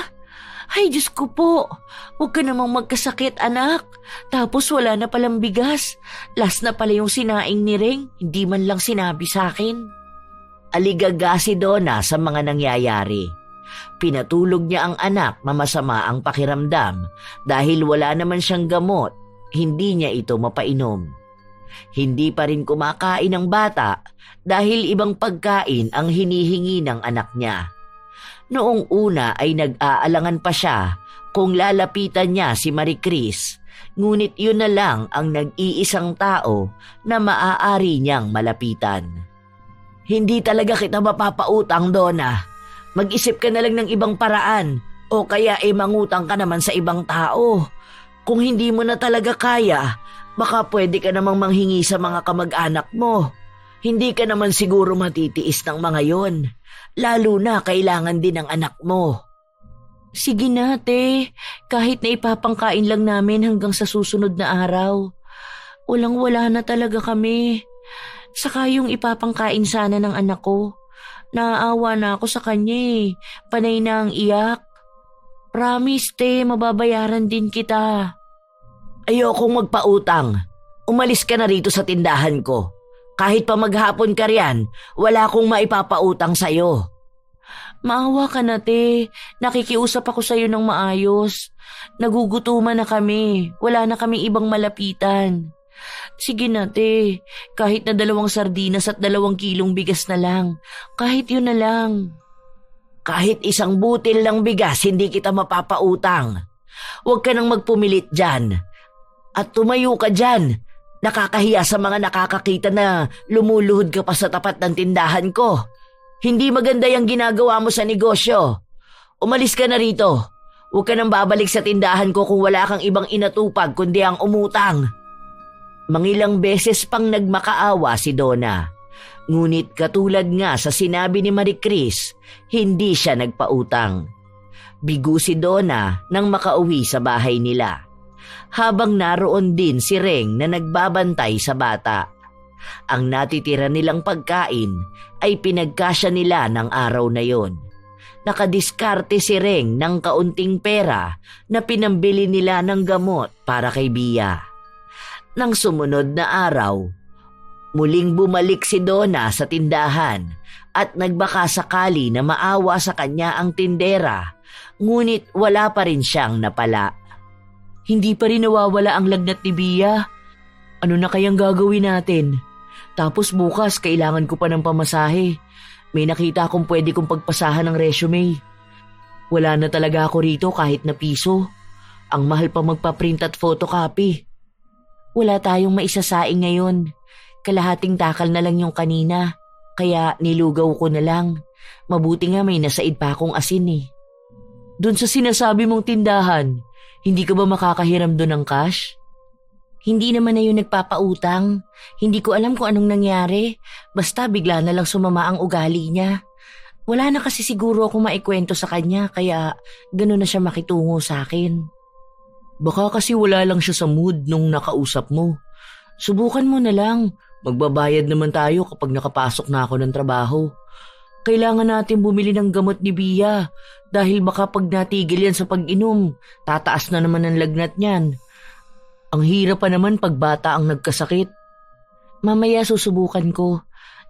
Ay, Diyos ko po. Huwag ka namang magkasakit, anak. Tapos wala na palang bigas. Last na pala yung sinaing ni Reng. Hindi man lang sinabi sa akin. Aligaga si Donna sa mga nangyayari. Pinatulog niya ang anak na masama ang pakiramdam dahil wala naman siyang gamot. Hindi niya ito mapainom. Hindi pa rin kumakain ang bata dahil ibang pagkain ang hinihingi ng anak niya. Noong una ay nag-aalangan pa siya kung lalapitan niya si Marie Chris, ngunit yun na lang ang nag-iisang tao na maaari niyang malapitan. Hindi talaga kita mapapautang, Donna. Mag-isip ka na lang ng ibang paraan o kaya mangutang ka naman sa ibang tao. Kung hindi mo na talaga kaya, baka pwede ka namang manghingi sa mga kamag-anak mo. Hindi ka naman siguro matitiis ng mga yon. Lalo na kailangan din ng anak mo. Sige na, te. Kahit na ipapangkain lang namin hanggang sa susunod na araw. Walang-wala na talaga kami. Saka yung ipapangkain sana ng anak ko. Naaawa na ako sa kanya eh. Panay na ang iyak. Promise, te, mababayaran din kita. Ayokong magpautang. Umalis ka na rito sa tindahan ko. Kahit pa maghapon ka riyan, wala akong maipapautang sa'yo. Maawa ka na, te. Nakikiusap ako sa'yo ng maayos. Nagugutuman na kami. Wala na kaming ibang malapitan. Sige na, te. Kahit na 2 sardinas at 2 kilong bigas na lang. Kahit yun na lang. Kahit 1 butil ng bigas, hindi kita mapapautang. Huwag ka nang magpumilit dyan. At tumayo ka dyan. Nakakahiya sa mga nakakakita na lumuluhod ka pa sa tapat ng tindahan ko. Hindi maganda yung ginagawa mo sa negosyo. Umalis ka na rito. Huwag ka nang babalik sa tindahan ko kung wala kang ibang inatupag kundi ang umutang. Mangilang beses pang nagmakaawa si Donna. Ngunit katulad nga sa sinabi ni Marie Chris, hindi siya nagpautang. Bigo si Donna nang makauwi sa bahay nila. Habang naroon din si Reng na nagbabantay sa bata. Ang natitira nilang pagkain ay pinagkasya nila ng araw na yon. Nakadiskarte si Reng ng kaunting pera na pinambili nila ng gamot para kay Bia. Nang sumunod na araw, muling bumalik si Donna sa tindahan at nagbaka sakali na maawa sa kanya ang tindera, ngunit wala pa rin siyang napala. Hindi pa rin nawawala ang lagnat ni Bia. Ano na kayang gagawin natin? Tapos bukas kailangan ko pa ng pamasahe. May nakita akong pwede kong pagpasahan ng resume. Wala na talaga ako rito kahit na piso. Ang mahal pa magpa-print at photocopy. Wala tayong maisasaing ngayon. Kalahating takal na lang yung kanina. Kaya nilugaw ko na lang. Mabuti nga may nasaid pa akong asin eh. Doon sa sinasabi mong tindahan, hindi ka ba makakahiram doon ng cash? Hindi naman na yun nagpapautang. Hindi ko alam kung anong nangyari. Basta bigla na lang sumama ang ugali niya. Wala na kasi siguro akong maikwento sa kanya kaya gano'n na siya makitungo sa akin. Baka kasi wala lang siya sa mood nung nakausap mo. Subukan mo na lang. Magbabayad naman tayo kapag nakapasok na ako ng trabaho. Kailangan natin bumili ng gamot ni Bia dahil baka pag natigil yan sa pag-inom, tataas na naman ang lagnat niyan. Ang hirap pa naman pag bata ang nagkasakit. Mamaya susubukan ko.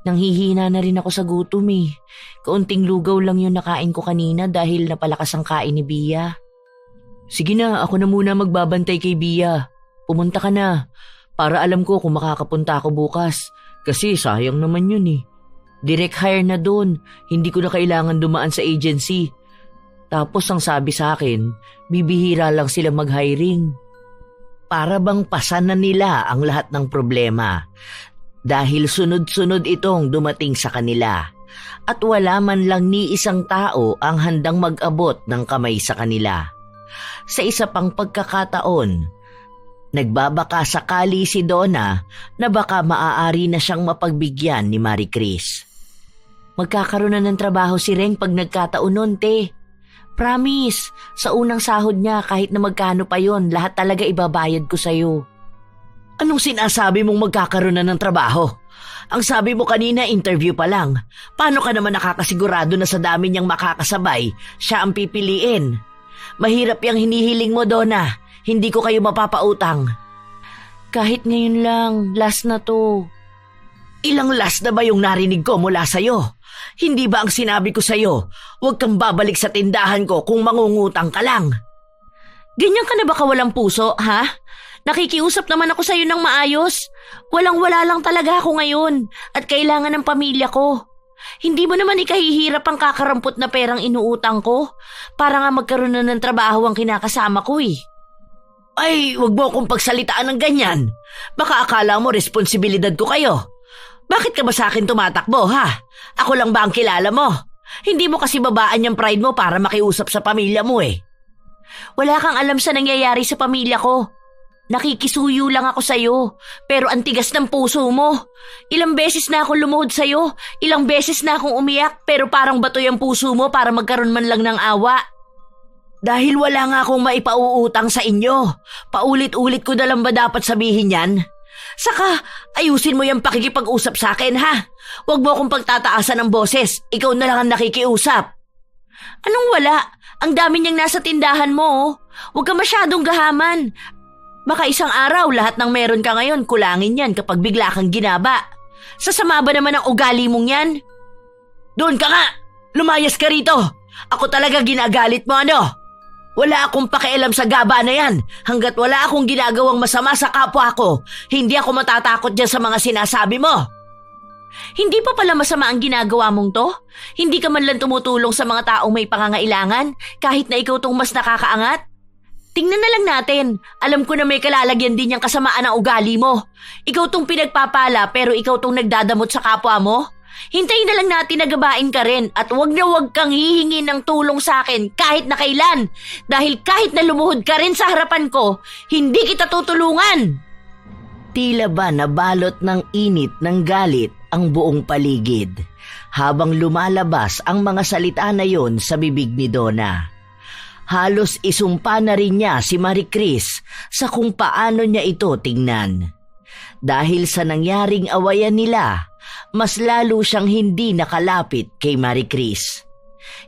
Nanghihina na rin ako sa gutom eh. Kaunting lugaw lang yung nakain ko kanina dahil napalakas ang kain ni Bia. Sige na, ako na muna magbabantay kay Bia. Pumunta ka na, para alam ko kung makakapunta ako bukas. Kasi sayang naman yun eh. Direct hire na doon, hindi ko na kailangan dumaan sa agency. Tapos ang sabi sa akin, bibihira lang sila mag-hiring. Para bang pasan na nila ang lahat ng problema. Dahil sunod-sunod itong dumating sa kanila. At wala man lang ni isang tao ang handang mag-abot ng kamay sa kanila. Sa isa pang pagkakataon, nagbabaka sakali si Donna na baka maaari na siyang mapagbigyan ni Marie Chris. Magkakaroon na ng trabaho si Reng pag nagkataon nun, te. Promise, sa unang sahod niya kahit na magkano pa yon, lahat talaga ibabayad ko sa'yo. Anong sinasabi mong magkakaroon na ng trabaho? Ang sabi mo kanina, interview pa lang. Paano ka naman nakakasigurado na sa dami niyang makakasabay, siya ang pipiliin? Mahirap yung hinihiling mo, Donna. Hindi ko kayo mapapautang. Kahit ngayon lang, last na to. Ilang last na ba yung narinig ko mula sa'yo? Hindi ba ang sinabi ko sa'yo, huwag kang babalik sa tindahan ko kung mangungutang ka lang? Ganyan ka na ba kawalang puso, ha? Nakikiusap naman ako sa'yo ng maayos. Walang-wala lang talaga ako ngayon at kailangan ng pamilya ko. Hindi mo naman ikahihirap ang kakarampot na perang inuutang ko para nga magkaroon na ng trabaho ang kinakasama ko eh. Ay, wag mo akong pagsalitaan ng ganyan. Baka akala mo responsibilidad ko kayo. Bakit ka ba sa akin tumatakbo, ha? Ako lang ba ang kilala mo? Hindi mo kasi babaan yung pride mo para makiusap sa pamilya mo eh. Wala kang alam sa nangyayari sa pamilya ko. Nakikisuyo lang ako sa'yo, pero ang tigas ng puso mo. Ilang beses na akong lumuhod sa'yo, ilang beses na akong umiyak, pero parang bato yung puso mo para magkaroon man lang ng awa. Dahil wala nga akong maipauutang sa inyo. Paulit-ulit ko na lang ba dapat sabihin yan? Saka, ayusin mo yung pakikipag-usap sa akin, ha? Huwag mo akong pagtataasan ng boses, ikaw na lang ang nakikiusap. Anong wala? Ang dami niyang nasa tindahan mo, oh. Huwag ka masyadong gahaman. Baka isang araw lahat ng meron ka ngayon kulangin yan kapag bigla kang ginaba. Sasama ba naman ang ugali mong yan? Doon ka nga! Lumayas ka rito! Ako talaga ginagalit mo ano? Wala akong pakialam sa gaba na yan. Hanggat wala akong ginagawang masama sa kapwa ko, hindi ako matatakot dyan sa mga sinasabi mo. Hindi pa pala masama ang ginagawa mong to? Hindi ka man lang tumutulong sa mga taong may pangangailangan kahit na ikaw tong mas nakakaangat? Tingnan na lang natin. Alam ko na may kalalagyan din yung kasamaan ng ugali mo. Ikaw tong pinagpapala pero ikaw tong nagdadamot sa kapwa mo? Hintayin na lang natin na gabain ka rin at wag na wag kang hihingi ng tulong sa akin kahit na kailan. Dahil kahit na lumuhod ka rin sa harapan ko, hindi kita tutulungan. Tila ba nabalot ng init ng galit ang buong paligid habang lumalabas ang mga salita na yon sa bibig ni Donna. Halos isumpa na rin niya si Marie Chris sa kung paano niya ito tingnan. Dahil sa nangyaring awayan nila, mas lalo siyang hindi nakalapit kay Marie Chris.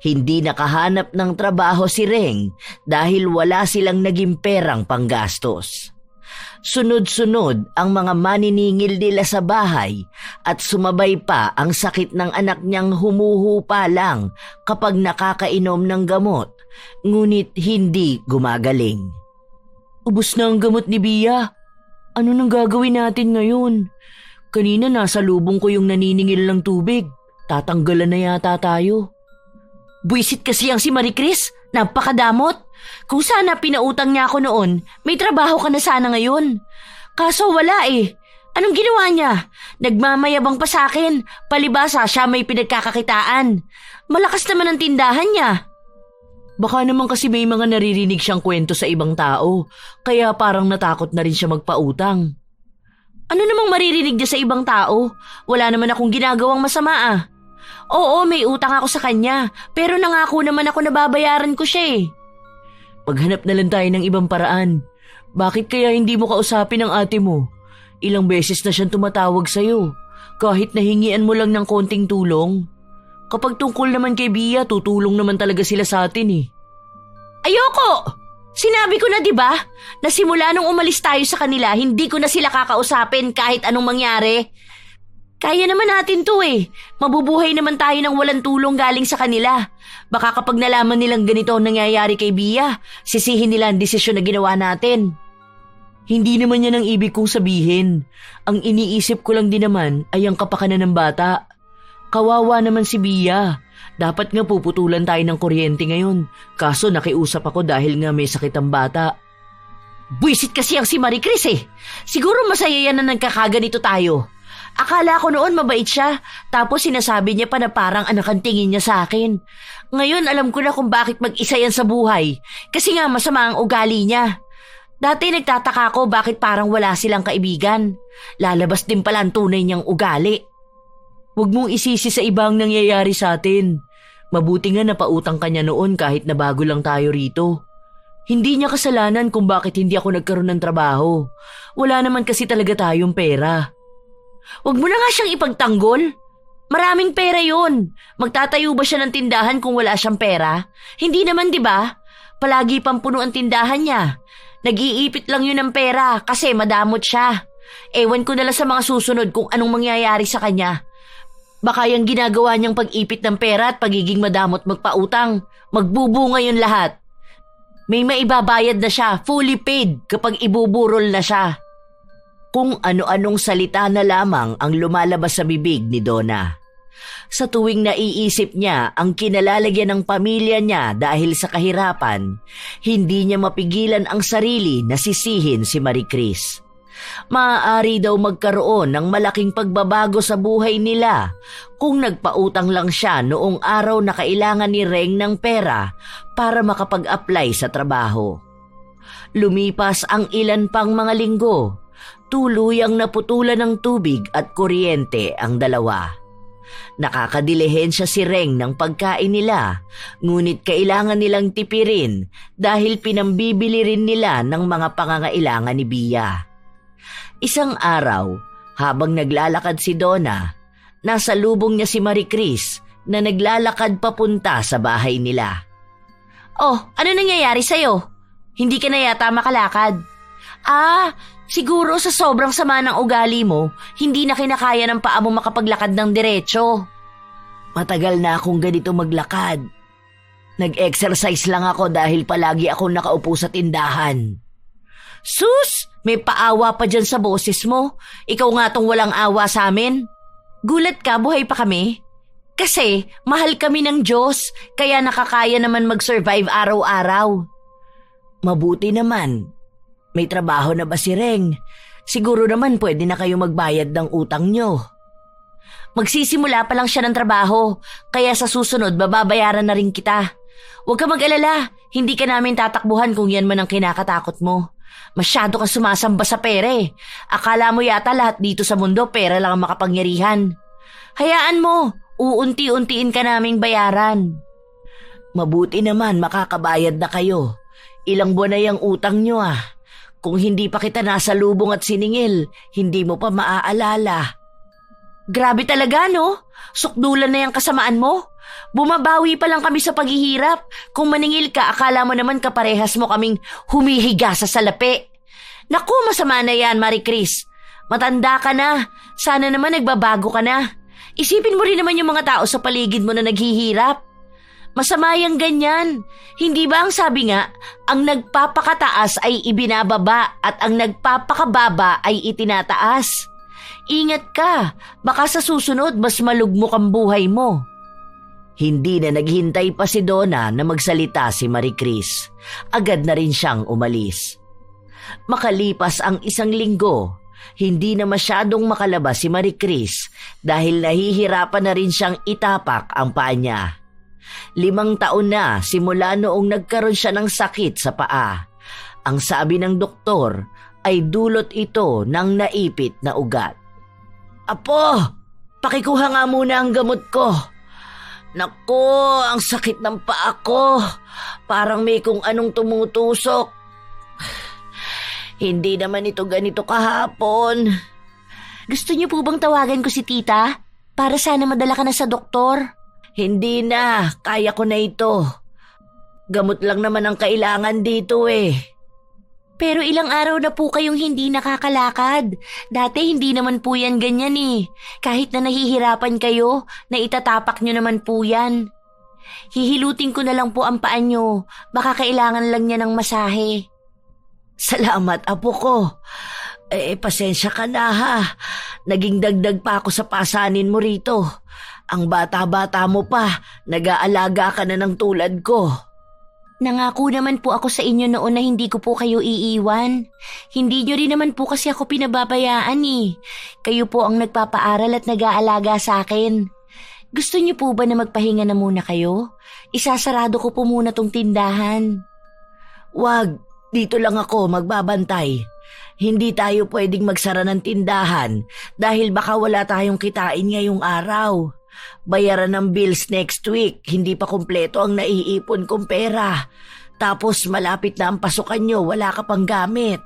Hindi nakahanap ng trabaho si Reng dahil wala silang naging perang panggastos. Sunod-sunod ang mga maniningil nila sa bahay at sumabay pa ang sakit ng anak niyang humuhupa lang kapag nakakainom ng gamot, ngunit hindi gumagaling. Ubus na ang gamot ni Bia. Ano nang gagawin natin ngayon? Kanina nasa lubong ko yung naniningil ng tubig. Tatanggalan na yata tayo. Buisit kasi ang si Marie Chris. Napakadamot. Kung sana pinautang niya ako noon, may trabaho ka na sana ngayon. Kaso wala eh. Anong ginawa niya? Nagmamayabang pa sa akin. Palibasa siya may pinagkakakitaan. Malakas naman ang tindahan niya. Baka naman kasi may mga naririnig siyang kwento sa ibang tao, kaya parang natakot na rin siya magpautang. Ano namang maririnig niya sa ibang tao? Wala naman akong ginagawang masama ah. Oo, may utang ako sa kanya, pero nangako naman ako na babayaran ko siya eh. Maghanap na lang tayo ng ibang paraan. Bakit kaya hindi mo kausapin ang ate mo? Ilang beses na siyang tumatawag sa'yo, kahit nahingian mo lang ng konting tulong. Kapag tungkol naman kay Bia, tutulong naman talaga sila sa atin eh. Ayoko! Sinabi ko na 'di ba? Na simula nung umalis tayo sa kanila, hindi ko na sila kakausapin kahit anong mangyari. Kaya naman natin 'to eh. Mabubuhay naman tayo ng walang tulong galing sa kanila. Baka kapag nalaman nilang ganito ang nangyayari kay Bia, sisihin nila ang desisyon na ginawa natin. Hindi naman yan ang ibig kong sabihin. Ang iniisip ko lang din naman ay ang kapakanan ng bata. Kawawa naman si Bia. Dapat nga puputulan tayo ng kuryente ngayon. Kaso nakiusap ako dahil nga may sakit ang bata. Buisit kasi ang si Marie Chris eh. Siguro masaya yan na nagkakaganito tayo. Akala ko noon mabait siya. Tapos sinasabi niya pa na parang anak ang tingin niya sa akin. Ngayon alam ko na kung bakit mag-isa yan sa buhay. Kasi nga masama ang ugali niya. Dati nagtataka ko bakit parang wala silang kaibigan. Lalabas din pala ang tunay niyang ugali. Huwag mong isisi sa ibang nangyayari sa atin. Mabuti nga napautang ka niya noon kahit na bago lang tayo rito. Hindi niya kasalanan kung bakit hindi ako nagkaroon ng trabaho. Wala naman kasi talaga tayong pera. Huwag mo na nga siyang ipagtanggol. Maraming pera yun. Magtatayo ba siya ng tindahan kung wala siyang pera? Hindi naman, di ba? Palagi pang puno ang tindahan niya. Nag-iipit lang yun ng pera kasi madamot siya. Ewan ko na lang sa mga susunod kung anong mangyayari sa kanya. Baka yung ginagawa niyang pag-ipit ng pera at pagiging madamot magpautang, magbubunga yun lahat. May maibabayad na siya, fully paid kapag ibuburol na siya. Kung ano-anong salita na lamang ang lumalabas sa bibig ni Donna. Sa tuwing naiisip niya ang kinalalagyan ng pamilya niya dahil sa kahirapan, hindi niya mapigilan ang sarili na sisihin si Marie Chris. Maaari daw magkaroon ng malaking pagbabago sa buhay nila kung nagpautang lang siya noong araw na kailangan ni Reng ng pera para makapag-apply sa trabaho. Lumipas ang ilan pang mga linggo, tuluyang naputulan ng tubig at kuryente ang dalawa. Nakakadilihensya si Reng ng pagkain nila, ngunit kailangan nilang tipirin dahil pinambibili rin nila ng mga pangangailangan ni Bia. Isang araw, habang naglalakad si Donna, nasa lubong niya si Marie Chris na naglalakad papunta sa bahay nila. Oh, ano nangyayari sa'yo? Hindi ka na yata makalakad. Siguro sa sobrang sama ng ugali mo, hindi na kinakaya ng paa mo makapaglakad ng diretso. Matagal na akong ganito maglakad. Nag-exercise lang ako dahil palagi ako nakaupo sa tindahan. Sus! May paawa pa dyan sa boses mo. Ikaw nga tong walang awa sa amin. Gulat ka, buhay pa kami? Kasi mahal kami ng Diyos, kaya nakakaya naman mag-survive araw-araw. Mabuti naman. May trabaho na ba si Reng? Siguro naman pwede na kayo magbayad ng utang nyo. Magsisimula pa lang siya ng trabaho, kaya sa susunod bababayaran na rin kita. Huwag ka mag-alala, hindi ka namin tatakbuhan kung yan man ang kinakatakot mo. Masyado kang sumasamba sa pera eh. Akala mo yata lahat dito sa mundo pera lang ang makapangyarihan. Hayaan mo, uunti-untiin ka naming bayaran. Mabuti naman makakabayad na kayo. Ilang buwan na yung utang nyo ah. Kung hindi pa kita nasa lubong at siningil, hindi mo pa maaalala. Grabe talaga no? Sukdulan na yung kasamaan mo. Bumabawi pa lang kami sa paghihirap. Kung maningil ka, akala mo naman kaparehas mo kaming humihiga sa salapi. Naku, masama na yan, Marie Chris. Matanda ka na. Sana naman nagbabago ka na. Isipin mo rin naman yung mga tao sa paligid mo na naghihirap. Masama yung ganyan. Hindi ba ang sabi nga, ang nagpapakataas ay ibinababa at ang nagpapakababa ay itinataas? Ingat ka, baka sa susunod mas malugmok ang buhay mo. Hindi na naghintay pa si Donna na magsalita si Marie Chris. Agad na rin siyang umalis. Makalipas ang 1 linggo, hindi na masyadong makalabas si Marie Chris dahil nahihirapan na rin siyang itapak ang paa niya. 5 taon na simula noong nagkaroon siya ng sakit sa paa. Ang sabi ng doktor ay dulot ito ng naipit na ugat. Apo, pakikuha nga muna ang gamot ko. Naku, ang sakit ng paa ko. Parang may kung anong tumutusok. Hindi naman ito ganito kahapon. Gusto niyo po bang tawagan ko si tita? Para sana madala ka na sa doktor? Hindi na, kaya ko na ito. Gamot lang naman ang kailangan dito eh. Pero ilang araw na po kayong hindi nakakalakad. Dati hindi naman po yan ganyan eh. Kahit na nahihirapan kayo, na itatapak nyo naman po yan. Hihilutin ko na lang po ang paa nyo. Baka kailangan lang niya ng masahe. Salamat, apo ko. Pasensya ka na ha. Naging dagdag pa ako sa pasanin mo rito. Ang bata-bata mo pa, nag-aalaga ka na ng tulad ko. Nangako naman po ako sa inyo noon na hindi ko po kayo iiwan. Hindi nyo rin naman po kasi ako pinababayaan eh. Kayo po ang nagpapaaral at nag-aalaga sa akin. Gusto nyo po ba na magpahinga na muna kayo? Isasarado ko po muna tong tindahan. Wag, dito lang ako magbabantay. Hindi tayo pwedeng magsara ng tindahan dahil baka wala tayong kitain ngayong araw. Bayaran ng bills next week, hindi pa kumpleto ang naiipon kong pera. Tapos malapit na ang pasukan nyo, wala ka pang gamit.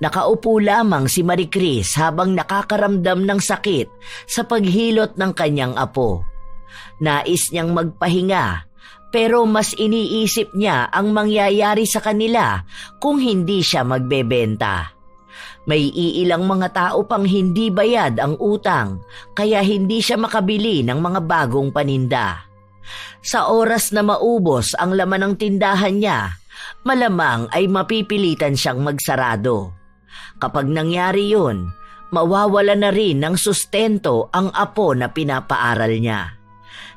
Nakaupo lamang si Marie Chris habang nakakaramdam ng sakit sa paghilot ng kanyang apo. Nais niyang magpahinga, pero mas iniisip niya ang mangyayari sa kanila kung hindi siya magbebenta. May iilang mga tao pang hindi bayad ang utang, kaya hindi siya makabili ng mga bagong paninda. Sa oras na maubos ang laman ng tindahan niya, malamang ay mapipilitan siyang magsarado. Kapag nangyari yun, mawawala na rin ng sustento ang apo na pinapaaral niya.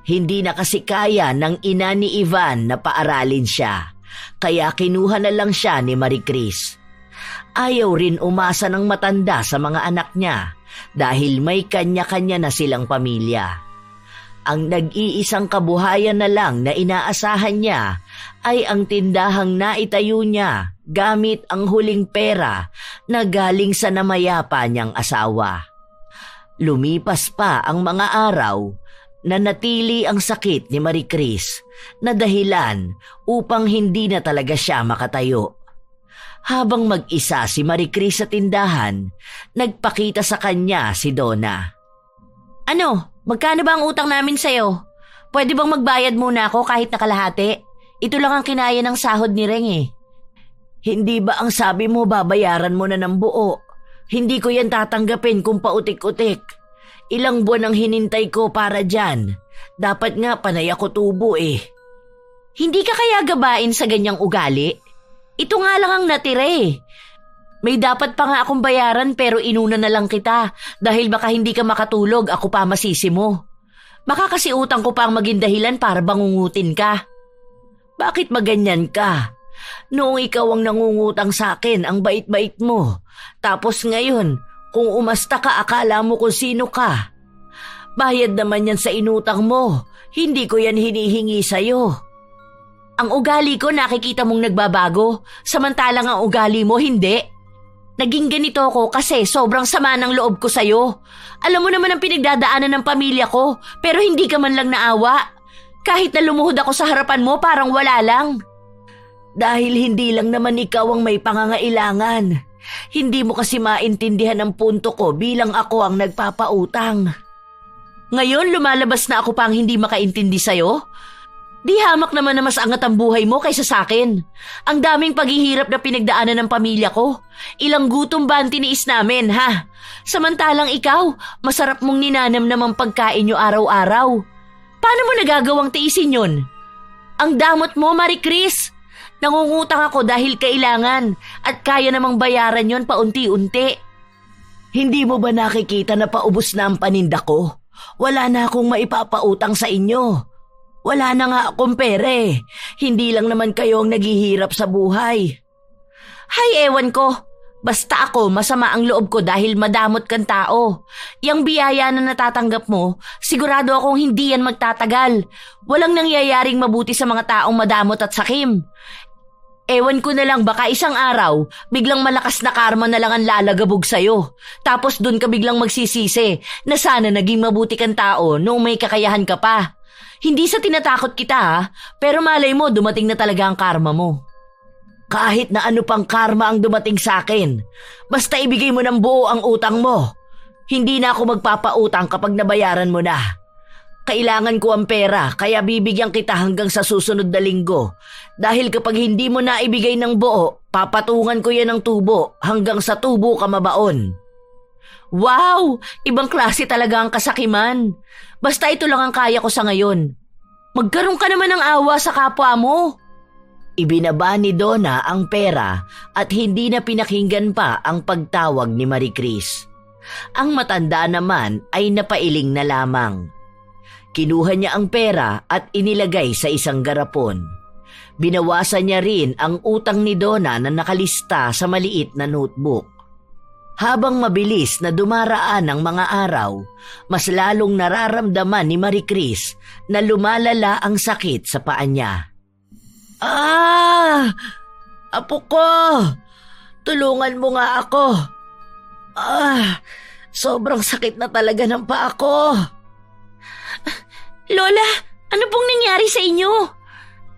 Hindi na kasi kaya ng ina ni Ivan na paaralin siya, kaya kinuha na lang siya ni Marie Chris. Ayaw rin umasa ng matanda sa mga anak niya dahil may kanya-kanya na silang pamilya. Ang nag-iisang kabuhayan na lang na inaasahan niya ay ang tindahang naitayo niya gamit ang huling pera na galing sa namayapa niyang asawa. Lumipas pa ang mga araw na natili ang sakit ni Marie Chris na dahilan upang hindi na talaga siya makatayo. Habang mag-isa si Marie Chris sa tindahan, nagpakita sa kanya si Donna. Ano? Magkano ba ang utang namin sa'yo? Pwede bang magbayad muna ako kahit nakalahati? Ito lang ang kinaya ng sahod ni Reng eh. Hindi ba ang sabi mo babayaran mo na ng buo? Hindi ko yan tatanggapin kung pautik-utik. Ilang buwan ang hinintay ko para dyan. Dapat nga panay ako tubo eh. Hindi ka kaya gabain sa ganyang ugali? Ito nga lang ang natira eh. May dapat pa nga akong bayaran pero inuna na lang kita dahil baka hindi ka makatulog, ako pa masisi mo. Baka kasi utang ko pa ang maging dahilan para bangungutin ka. Bakit maganyan ka? Noong ikaw ang nangungutang sa akin, ang bait-bait mo. Tapos ngayon, kung umasta ka, akala mo kung sino ka. Bayad naman yan sa inutang mo. Hindi ko yan hinihingi sa'yo. Ang ugali ko nakikita mong nagbabago, samantalang ang ugali mo hindi. Naging ganito ako kasi sobrang sama ng loob ko sa'yo. Alam mo naman ang pinagdadaanan ng pamilya ko, pero hindi ka man lang naawa. Kahit na lumuhod ako sa harapan mo, parang wala lang. Dahil hindi lang naman ikaw ang may pangangailangan. Hindi mo kasi maintindihan ang punto ko bilang ako ang nagpapautang. Ngayon lumalabas na ako pang hindi makaintindi sa'yo? Di hamak naman na mas angat ang buhay mo kaysa sa akin. Ang daming paghihirap na pinagdaanan ng pamilya ko. Ilang gutom ba ang tiniis namin, ha? Samantalang ikaw, masarap mong ninanam namang pagkain nyo araw-araw. Paano mo nagagawang tiisin yun? Ang damot mo, Marie Chris. Nangungutang ako dahil kailangan at kaya namang bayaran yon paunti-unti. Hindi mo ba nakikita na paubos na ang paninda ko? Wala na akong maipapautang sa inyo. Wala na nga akong pere. Hindi lang naman kayo ang naghihirap sa buhay. Hay, ewan ko. Basta ako, masama ang loob ko dahil madamot kang tao. Yang biyaya na natatanggap mo, sigurado akong hindi yan magtatagal. Walang nangyayaring mabuti sa mga taong madamot at sakim. Ewan ko na lang, baka isang araw, biglang malakas na karma na lang ang lalagabog sa'yo. Tapos dun ka biglang magsisisi na sana naging mabuti kang tao noong may kakayahan ka pa. Hindi sa tinatakot kita ha, pero malay mo dumating na talaga ang karma mo. Kahit na ano pang karma ang dumating sa akin, basta ibigay mo ng buo ang utang mo. Hindi na ako magpapautang kapag nabayaran mo na. Kailangan ko ang pera kaya bibigyan kita hanggang sa susunod na linggo. Dahil kapag hindi mo na ibigay ng buo, papatungan ko yan ng tubo hanggang sa tubo ka mabaon. Wow! Ibang klase talaga ang kasakiman. Basta ito lang ang kaya ko sa ngayon. Magkaroon ka naman ng awa sa kapwa mo. Ibinaba ni Donna ang pera at hindi na pinakinggan pa ang pagtawag ni Marie Chris. Ang matanda naman ay napailing na lamang. Kinuha niya ang pera at inilagay sa isang garapon. Binawasan niya rin ang utang ni Donna na nakalista sa maliit na notebook. Habang mabilis na dumaraan ang mga araw, mas lalong nararamdaman ni Marie Chris na lumalala ang sakit sa paa niya. Apo ko! Tulungan mo nga ako! Sobrang sakit na talaga ng paa ko! Lola, ano pong nangyari sa inyo?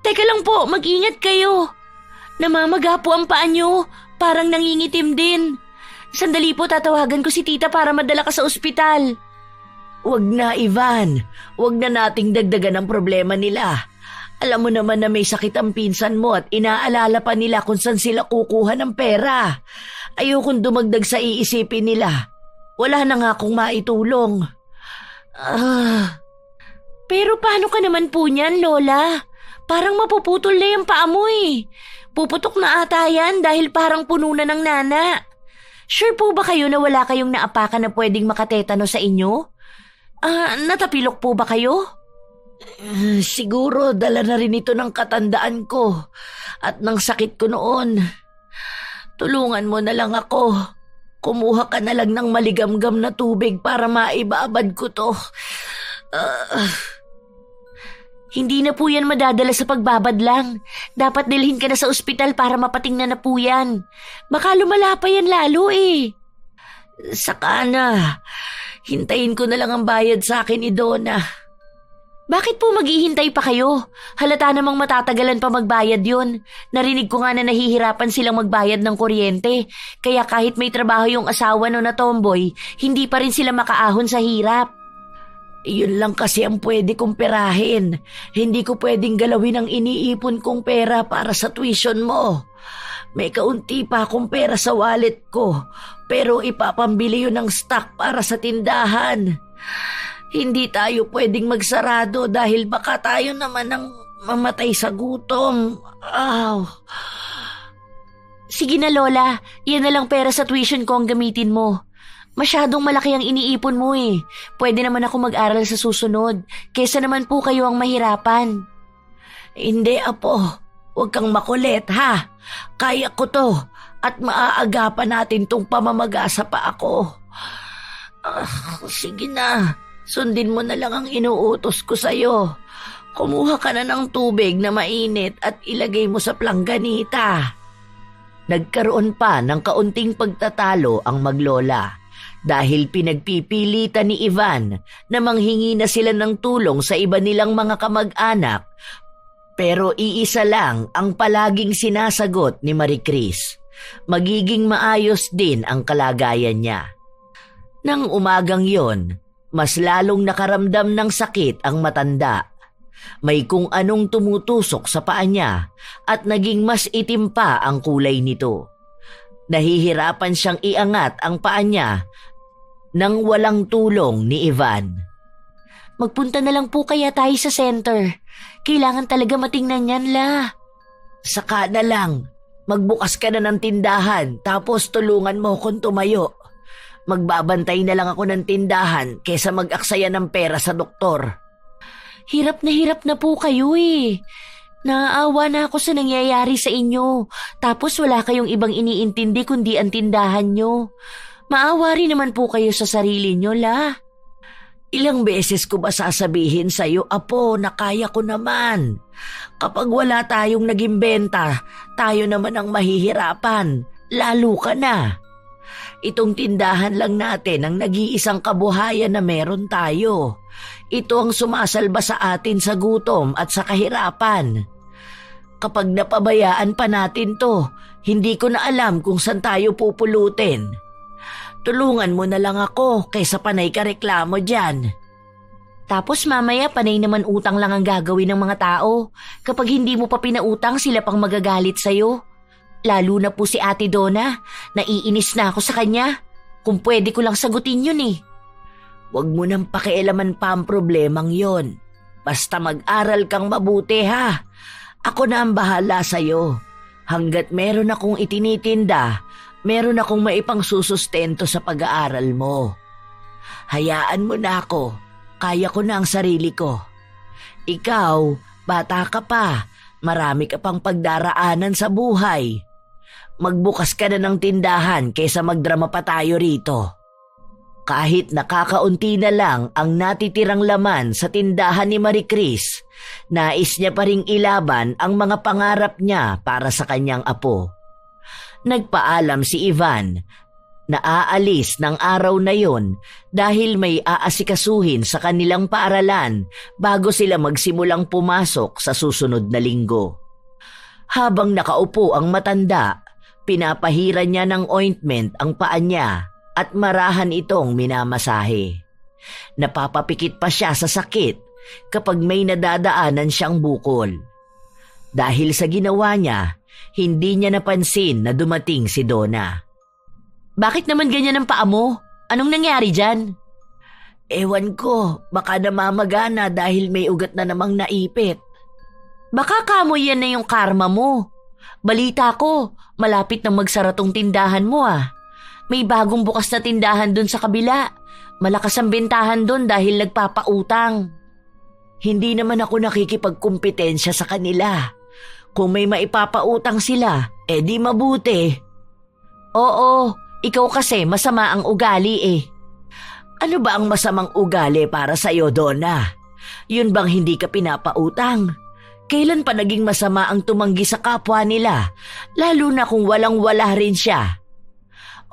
Teka lang po, mag-ingat kayo. Namamaga po ang paa niyo, parang nangingitim din. Sandali po, tatawagan ko si tita para madala ka sa ospital. Wag na, Ivan. Wag na nating dagdagan ang problema nila. Alam mo naman na may sakit ang pinsan mo at inaalala pa nila kung saan sila kukuha ng pera. Ayokong dumagdag sa iisipin nila. Wala na nga akong maitulong. Pero paano ka naman po niyan, Lola? Parang mapuputol na yung paa mo eh. Puputok na ata yan dahil parang puno na ng nana. Sure po ba kayo na wala kayong naapakan na pwedeng makatetano sa inyo? Natapilok po ba kayo? Siguro dala na rin ito ng katandaan ko at ng sakit ko noon. Tulungan mo na lang ako. Kumuha ka na lang ng maligamgam na tubig para maibabad ko to. Hindi na po yan madadala sa pagbabad lang. Dapat dalhin ka na sa ospital para mapatingnan na po yan. Baka lumala pa yan lalo eh. Saka na. Hintayin ko na lang ang bayad sa akin ni Donna. Bakit po maghihintay pa kayo? Halata namang matatagalan pa magbayad yun. Narinig ko nga na nahihirapan silang magbayad ng kuryente. Kaya kahit may trabaho yung asawa no na tomboy, hindi pa rin sila makaahon sa hirap. Iyon lang kasi ang pwede kong perahin. Hindi ko pwedeng galawin ang iniipon kong pera para sa tuition mo. May kaunti pa akong pera sa wallet ko, pero ipapambili yun ng stock para sa tindahan. Hindi tayo pwedeng magsarado dahil baka tayo naman ang mamatay sa gutom. Aw. Sige na Lola, yan na lang pera sa tuition ko ang gamitin mo. Masyadong malaki ang iniipon mo eh. Pwede naman ako mag-aral sa susunod, kesa naman po kayo ang mahirapan. Hindi, Apo. Huwag kang makulit, ha? Kaya ko to at maaagapan natin tong pamamagasa pa ako. Sige na, sundin mo na lang ang inuutos ko sa'yo. Kumuha ka na ng tubig na mainit at ilagay mo sa plangganita. Nagkaroon pa ng kaunting pagtatalo ang maglola dahil pinagpipilitan ni Ivan na manghingi na sila ng tulong sa iba nilang mga kamag-anak, pero iisa lang ang palaging sinasagot ni Maricris. Magiging maayos din ang kalagayan niya. Nang umagang yon, mas lalong nakaramdam ng sakit ang matanda. May kung anong tumutusok sa paa niya at naging mas itim pa ang kulay nito. Nahihirapan siyang iangat ang paa niya nang walang tulong ni Ivan. Magpunta na lang po kaya tayo sa center. Kailangan talaga matingnan yan, La. Saka na lang. Magbukas ka na ng tindahan tapos tulungan mo kung tumayo. Magbabantay na lang ako ng tindahan kaysa mag-aksaya ng pera sa doktor. Hirap na po kayo eh. Naaawa na ako sa nangyayari sa inyo. Tapos wala kayong ibang iniintindi kundi ang tindahan nyo. Maawa rin naman po kayo sa sarili nyo, La. Ilang beses ko ba sasabihin sa'yo, Apo, na kaya ko naman. Kapag wala tayong naging benta, tayo naman ang mahihirapan. Lalo ka na. Itong tindahan lang natin ang nag-iisang kabuhayan na meron tayo. Ito ang sumasalba sa atin sa gutom at sa kahirapan. Kapag napabayaan pa natin to, hindi ko na alam kung saan tayo pupulutin. Tulungan mo na lang ako kaysa panay ka reklamo dyan. Tapos mamaya panay naman utang lang ang gagawin ng mga tao. Kapag hindi mo pa pinautang, sila pang magagalit sa'yo. Lalo na po si Ate Donna, naiinis na ako sa kanya. Kung pwede ko lang sagutin yun eh. Huwag mo nang pakialaman pa ang problemang yon. Basta mag-aral kang mabuti ha. Ako na ang bahala sa'yo. Hanggat meron akong itinitinda, meron akong maipang susustento sa pag-aaral mo. Hayaan mo na ako. Kaya ko na ang sarili ko. Ikaw, bata ka pa. Marami ka pang pagdaraanan sa buhay. Magbukas ka na ng tindahan kaysa magdrama pa tayo rito. Kahit nakakaunti na lang ang natitirang laman sa tindahan ni Maricris, nais niya pa ring ilaban ang mga pangarap niya para sa kanyang apo. Nagpaalam si Ivan na aalis ng araw na yon dahil may aasikasuhin sa kanilang paaralan bago sila magsimulang pumasok sa susunod na linggo. Habang nakaupo ang matanda, pinapahiran niya ng ointment ang paa niya at marahan itong minamasahe. Napapapikit pa siya sa sakit kapag may nadadaanan siyang bukol. Dahil sa ginawa niya, hindi niya napansin na dumating si Donna. Bakit naman ganyan ang paa mo? Anong nangyari dyan? Ewan ko, baka namamagana dahil may ugat na namang naipit. Baka kamoy yan na yung karma mo. Balita ko, malapit na magsara tong tindahan mo ah. May bagong bukas na tindahan dun sa kabila. Malakas ang bentahan dun dahil nagpapautang. Hindi naman ako nakikipagkumpetensya sa kanila. Kung may maipapautang sila, di mabuti. Oo, ikaw kasi masama ang ugali eh. Ano ba ang masamang ugali para sa'yo, Donna? Yun bang hindi ka pinapautang? Kailan pa naging masama ang tumanggi sa kapwa nila, lalo na kung walang-wala rin siya?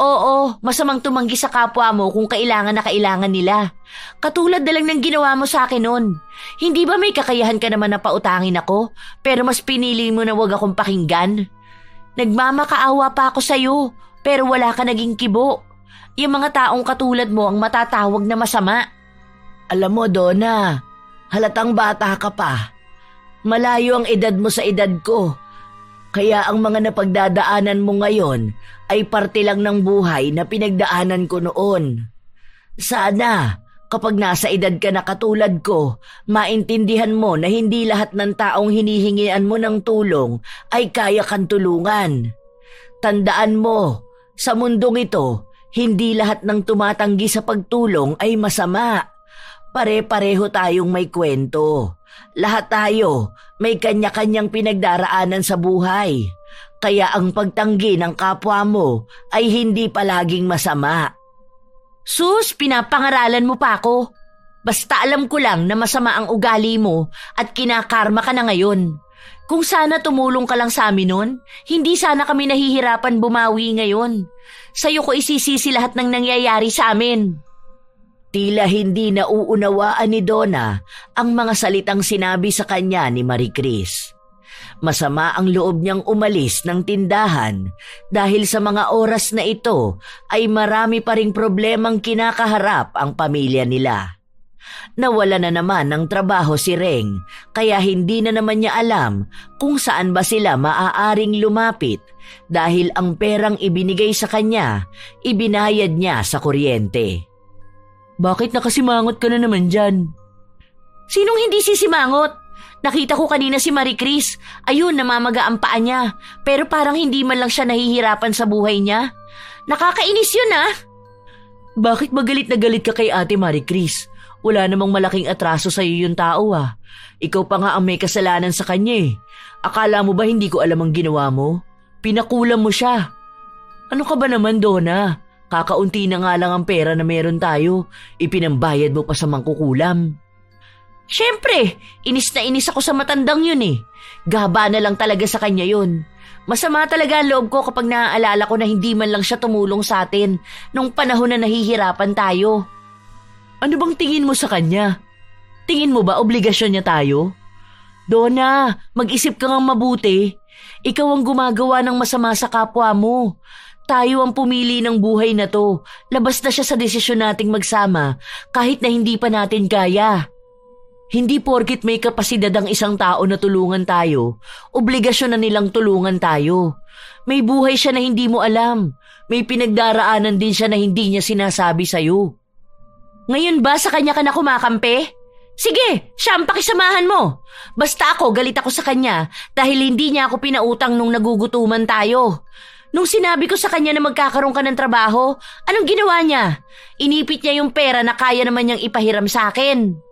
Oo, masamang tumanggi sa kapwa mo kung kailangan na kailangan nila. Katulad na lang ng ginawa mo sa akin noon. Hindi ba may kakayahan ka naman na pautangin ako, pero mas pinili mo na wag akong pakinggan? Nagmamakaawa pa ako sa'yo, pero wala ka naging kibo. Yung mga taong katulad mo ang matatawag na masama. Alam mo, Donna, halatang bata ka pa. Malayo ang edad mo sa edad ko. Kaya ang mga napagdadaanan mo ngayon ay parte lang ng buhay na pinagdaanan ko noon. Sana, Kapag nasa edad ka na katulad ko, maintindihan mo na hindi lahat ng taong hinihingian mo ng tulong ay kaya kang tulungan. Tandaan mo, sa mundong ito, hindi lahat ng tumatanggi sa pagtulong ay masama. Pare-pareho tayong may kwento. Lahat tayo may kanya-kanyang pinagdaraanan sa buhay. Kaya ang pagtanggi ng kapwa mo ay hindi palaging masama. Sus, pinapangaralan mo pa ako. Basta alam ko lang na masama ang ugali mo at kinakarma ka na ngayon. Kung sana tumulong ka lang sa amin nun, hindi sana kami nahihirapan bumawi ngayon. Sa'yo ko isisisi lahat ng nangyayari sa amin. Tila hindi nauunawaan ni Donna ang mga salitang sinabi sa kanya ni Marie Chris. Masama ang loob niyang umalis ng tindahan dahil sa mga oras na ito ay marami pa ring problemang kinakaharap ang pamilya nila. Nawala na naman ng trabaho si Reng kaya hindi na naman niya alam kung saan ba sila maaaring lumapit dahil ang perang ibinigay sa kanya, ibinayad niya sa kuryente. Bakit nakasimangot ka na naman dyan? Sinong hindi sisimangot? Nakita ko kanina si Marie Chris. Ayun, namamaga ang paa niya. Pero parang hindi man lang siya nahihirapan sa buhay niya. Nakakainis yun ah. Bakit ba galit na galit ka kay Ate Marie Chris? Wala namang malaking atraso sa iyo yung tao ah. Ikaw pa nga ang may kasalanan sa kanya eh. Akala mo ba hindi ko alam ang ginawa mo? Pinakulam mo siya. Ano ka ba naman, Donna? Kakaunti na nga lang ang pera na meron tayo. Ipinambayad mo pa sa mangkukulam. Siyempre, inis na inis ako sa matandang yun eh. Gaba na lang talaga sa kanya yun. Masama talaga ang loob ko kapag naaalala ko na hindi man lang siya tumulong sa atin nung panahon na nahihirapan tayo. Ano bang tingin mo sa kanya? Tingin mo ba obligasyon niya tayo? Donna, mag-isip ka ngang mabuti. Ikaw ang gumagawa ng masama sa kapwa mo. Tayo ang pumili ng buhay na to. Labas na siya sa desisyon nating magsama kahit na hindi pa natin kaya. Hindi porkit may kapasidad ang isang tao na tulungan tayo, obligasyon na nilang tulungan tayo. May buhay siya na hindi mo alam. May pinagdaraanan din siya na hindi niya sinasabi sa'yo. Ngayon ba sa kanya ka na kumakampi? Sige, siya ang pakisamahan mo. Basta ako, galit ako sa kanya dahil hindi niya ako pinautang nung nagugutuman tayo. Nung sinabi ko sa kanya na magkakaroon ka ng trabaho, anong ginawa niya? Inipit niya yung pera na kaya naman niyang ipahiram sa akin.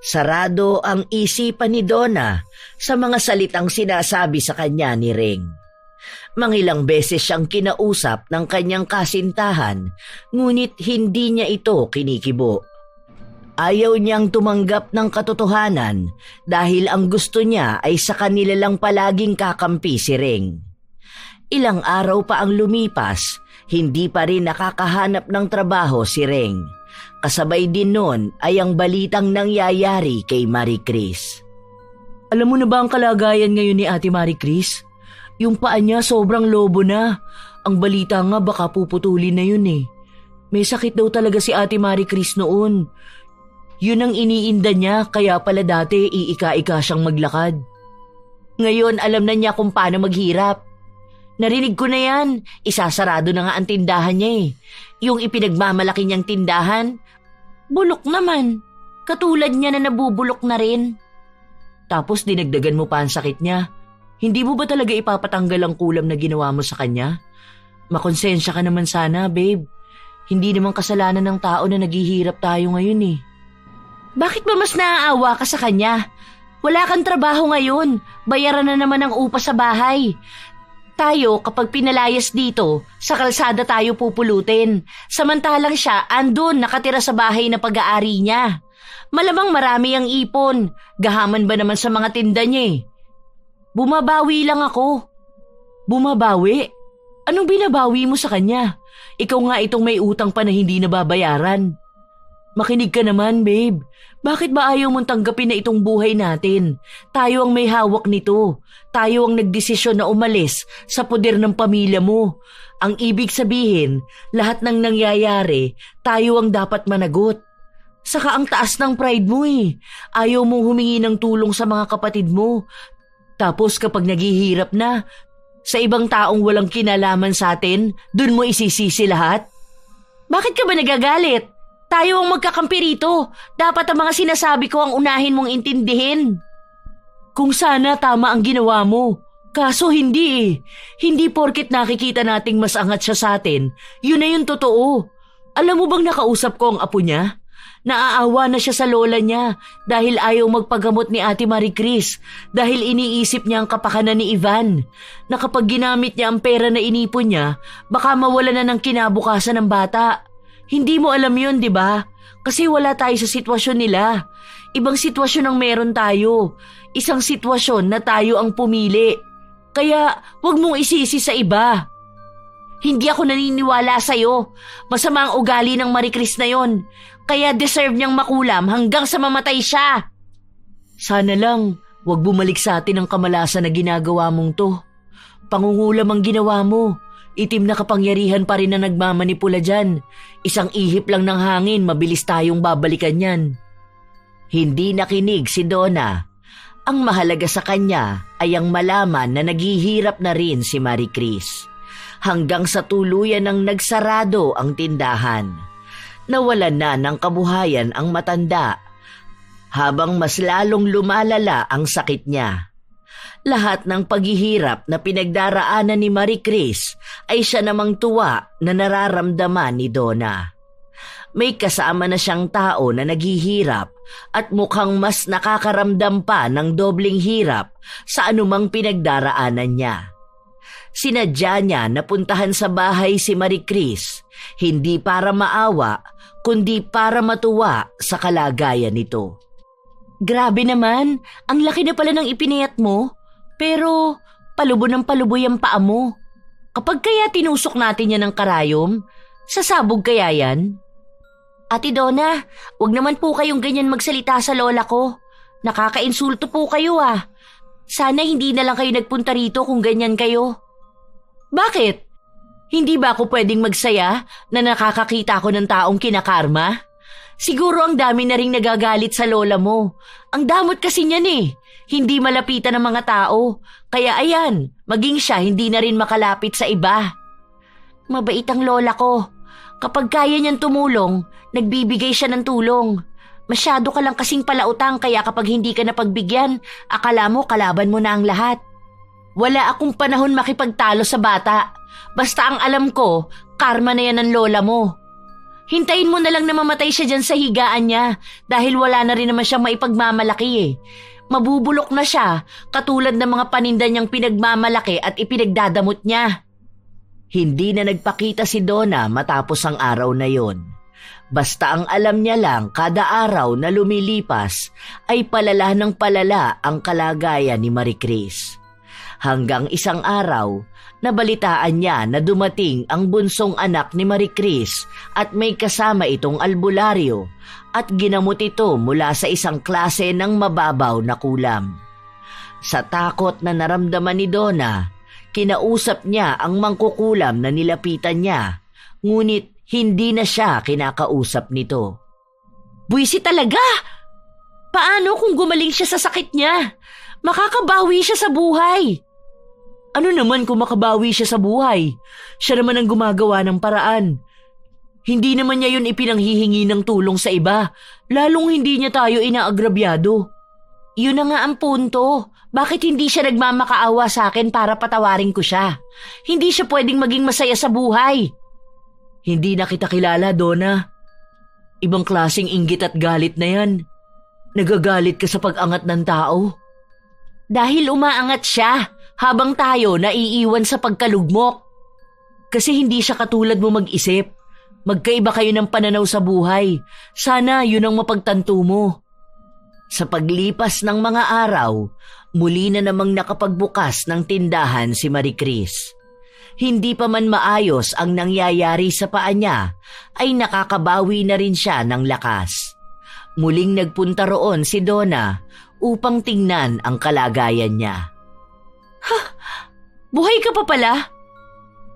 Sarado ang isipan ni Donna sa mga salitang sinasabi sa kanya ni Reng. Mangilang beses siyang kinausap ng kanyang kasintahan, ngunit hindi niya ito kinikibo. Ayaw niyang tumanggap ng katotohanan dahil ang gusto niya ay sa kanila lang palaging kakampi si Reng. Ilang araw pa ang lumipas, hindi pa rin nakakahanap ng trabaho si Reng. Kasabay din nun ay ang balitang nangyayari kay Marie Chris. Alam mo na ba ang kalagayan ngayon ni Ate Marie Chris? Yung paa niya sobrang lobo na. Ang balita nga baka puputulin na yun eh. May sakit daw talaga si Ate Marie Chris noon. Yun ang iniinda niya kaya pala dati iika-ika siyang maglakad. Ngayon alam na niya kung paano maghirap. Narinig ko na yan. Isasarado na nga ang tindahan niya eh. Yung ipinagmamalaki niyang tindahan, bulok naman. Katulad niya na nabubulok na rin. Tapos dinagdagan mo pa ang sakit niya. Hindi mo ba talaga ipapatanggal ang kulam na ginawa mo sa kanya? Makonsensya ka naman sana, babe. Hindi naman kasalanan ng tao na naghihirap tayo ngayon eh. Bakit ba mas naaawa ka sa kanya? Wala kang trabaho ngayon. Bayaran na naman ang upa sa bahay. Tayo, kapag pinalayas dito, sa kalsada tayo pupulutin. Samantalang siya, andun, nakatira sa bahay na pag-aari niya. Malamang marami ang ipon. Gahaman ba naman sa mga tinda niya eh? Bumabawi lang ako. Bumabawi? Anong binabawi mo sa kanya? Ikaw nga itong may utang pa na hindi nababayaran. Makinig ka naman, babe. Bakit ba ayaw mong tanggapin na itong buhay natin? Tayo ang may hawak nito. Tayo ang nagdesisyon na umalis sa poder ng pamilya mo. Ang ibig sabihin, lahat ng nangyayari, tayo ang dapat managot. Saka ang taas ng pride mo eh. Ayaw mong humingi ng tulong sa mga kapatid mo. Tapos kapag naghihirap na, sa ibang taong walang kinalaman sa atin, dun mo isisisi lahat? Bakit ka ba nagagalit? Tayo ang magkakampi rito. Dapat ang mga sinasabi ko ang unahin mong intindihin. Kung sana tama ang ginawa mo. Kaso hindi eh. Hindi porket nakikita nating mas angat siya sa atin, yun na yung totoo. Alam mo bang nakausap ko ang apo niya? Naaawa na siya sa lola niya dahil ayaw magpagamot ni Ate Marie Chris dahil iniisip niya ang kapakanan ni Ivan na kapag ginamit niya ang pera na inipon niya, baka mawala na ng kinabukasan ng bata. Hindi mo alam yun, di ba? Kasi wala tayo sa sitwasyon nila. Ibang sitwasyon ang meron tayo. Isang sitwasyon na tayo ang pumili. Kaya wag mong isisi sa iba. Hindi ako naniniwala sa'yo. Masama ang ugali ng Marie Chris na yon. Kaya deserve niyang makulam hanggang sa mamatay siya. Sana lang, wag bumalik sa atin ang kamalasan na ginagawa mong to. Pangungulam ang ginawa mo. Itim na kapangyarihan pa rin na nagmamanipula dyan. Isang ihip lang ng hangin, mabilis tayong babalikan yan. Hindi nakinig si Donna. Ang mahalaga sa kanya ay ang malaman na naghihirap na rin si Marie Chris. Hanggang sa tuluyan ng nagsarado ang tindahan. Nawalan na ng kabuhayan ang matanda habang mas lalong lumalala ang sakit niya. Lahat ng paghihirap na pinagdaraanan ni Marie Chris ay siya namang tuwa na nararamdaman ni Donna. May kasama na siyang tao na naghihirap at mukhang mas nakakaramdam pa ng dobling hirap sa anumang pinagdaraanan niya. Sinadya niya na puntahan sa bahay si Marie Chris, hindi para maawa, kundi para matuwa sa kalagayan nito. Grabe naman, ang laki na pala ng ipinayat mo, pero palubo ng palubo yung paa mo. Kapag kaya tinusok natin yan ng karayom, sasabog kaya yan? Ate Donna, wag naman po kayong ganyan magsalita sa lola ko. Nakakainsulto po kayo ah. Sana hindi na lang kayo nagpunta rito kung ganyan kayo. Bakit? Hindi ba ako pwedeng magsaya na nakakakita ko ng taong kinakarma? Siguro ang dami na ring nagagalit sa lola mo. Ang damot kasi niyan eh. Hindi malapitan ng mga tao. Kaya ayan, maging siya hindi na rin makalapit sa iba. Mabait ang lola ko. Kapag kaya niyang tumulong, nagbibigay siya ng tulong. Masyado ka lang kasing palautang kaya kapag hindi ka napagbigyan, akala mo kalaban mo na ang lahat. Wala akong panahon makipagtalo sa bata. Basta ang alam ko, karma na yan ng lola mo. Hintayin mo na lang na mamatay siya dyan sa higaan niya dahil wala na rin naman siyang maipagmamalaki eh. Mabubulok na siya katulad ng mga paninda niyang pinagmamalaki at ipinagdadamot niya. Hindi na nagpakita si Donna matapos ang araw na yon. Basta ang alam niya lang kada araw na lumilipas ay palala ng palala ang kalagayan ni Marie Chris. Hanggang isang araw, nabalitaan niya na dumating ang bunsong anak ni Marie Chris at may kasama itong albularyo at ginamot ito mula sa isang klase ng mababaw na kulam. Sa takot na naramdaman ni Donna, kinausap niya ang mangkukulam na nilapitan niya, ngunit hindi na siya kinakausap nito. Buwisi talaga! Paano kung gumaling siya sa sakit niya? Makakabawi siya sa buhay. Ano naman kung makabawi siya sa buhay? Siya naman ang gumagawa ng paraan. Hindi naman niya yun ipinanghihingi ng tulong sa iba, lalong hindi niya tayo inaagrabyado. Yun na nga ang punto. Bakit hindi siya nagmamakaawa sa akin para patawarin ko siya? Hindi siya pwedeng maging masaya sa buhay. Hindi na kita kilala, Donna. Ibang klaseng inggit at galit na yan. Nagagalit ka sa pag-angat ng tao. Dahil umaangat siya habang tayo naiiwan sa pagkalugmok. Kasi hindi siya katulad mo mag-isip. Magkaiba kayo ng pananaw sa buhay. Sana yun ang mapagtanto mo. Sa paglipas ng mga araw, muli na namang nakapagbukas ng tindahan si Marie Chris. Hindi pa man maayos ang nangyayari sa paa niya, ay nakakabawi na rin siya ng lakas. Muling nagpunta roon si Donna upang tingnan ang kalagayan niya. Buhay ka pa pala?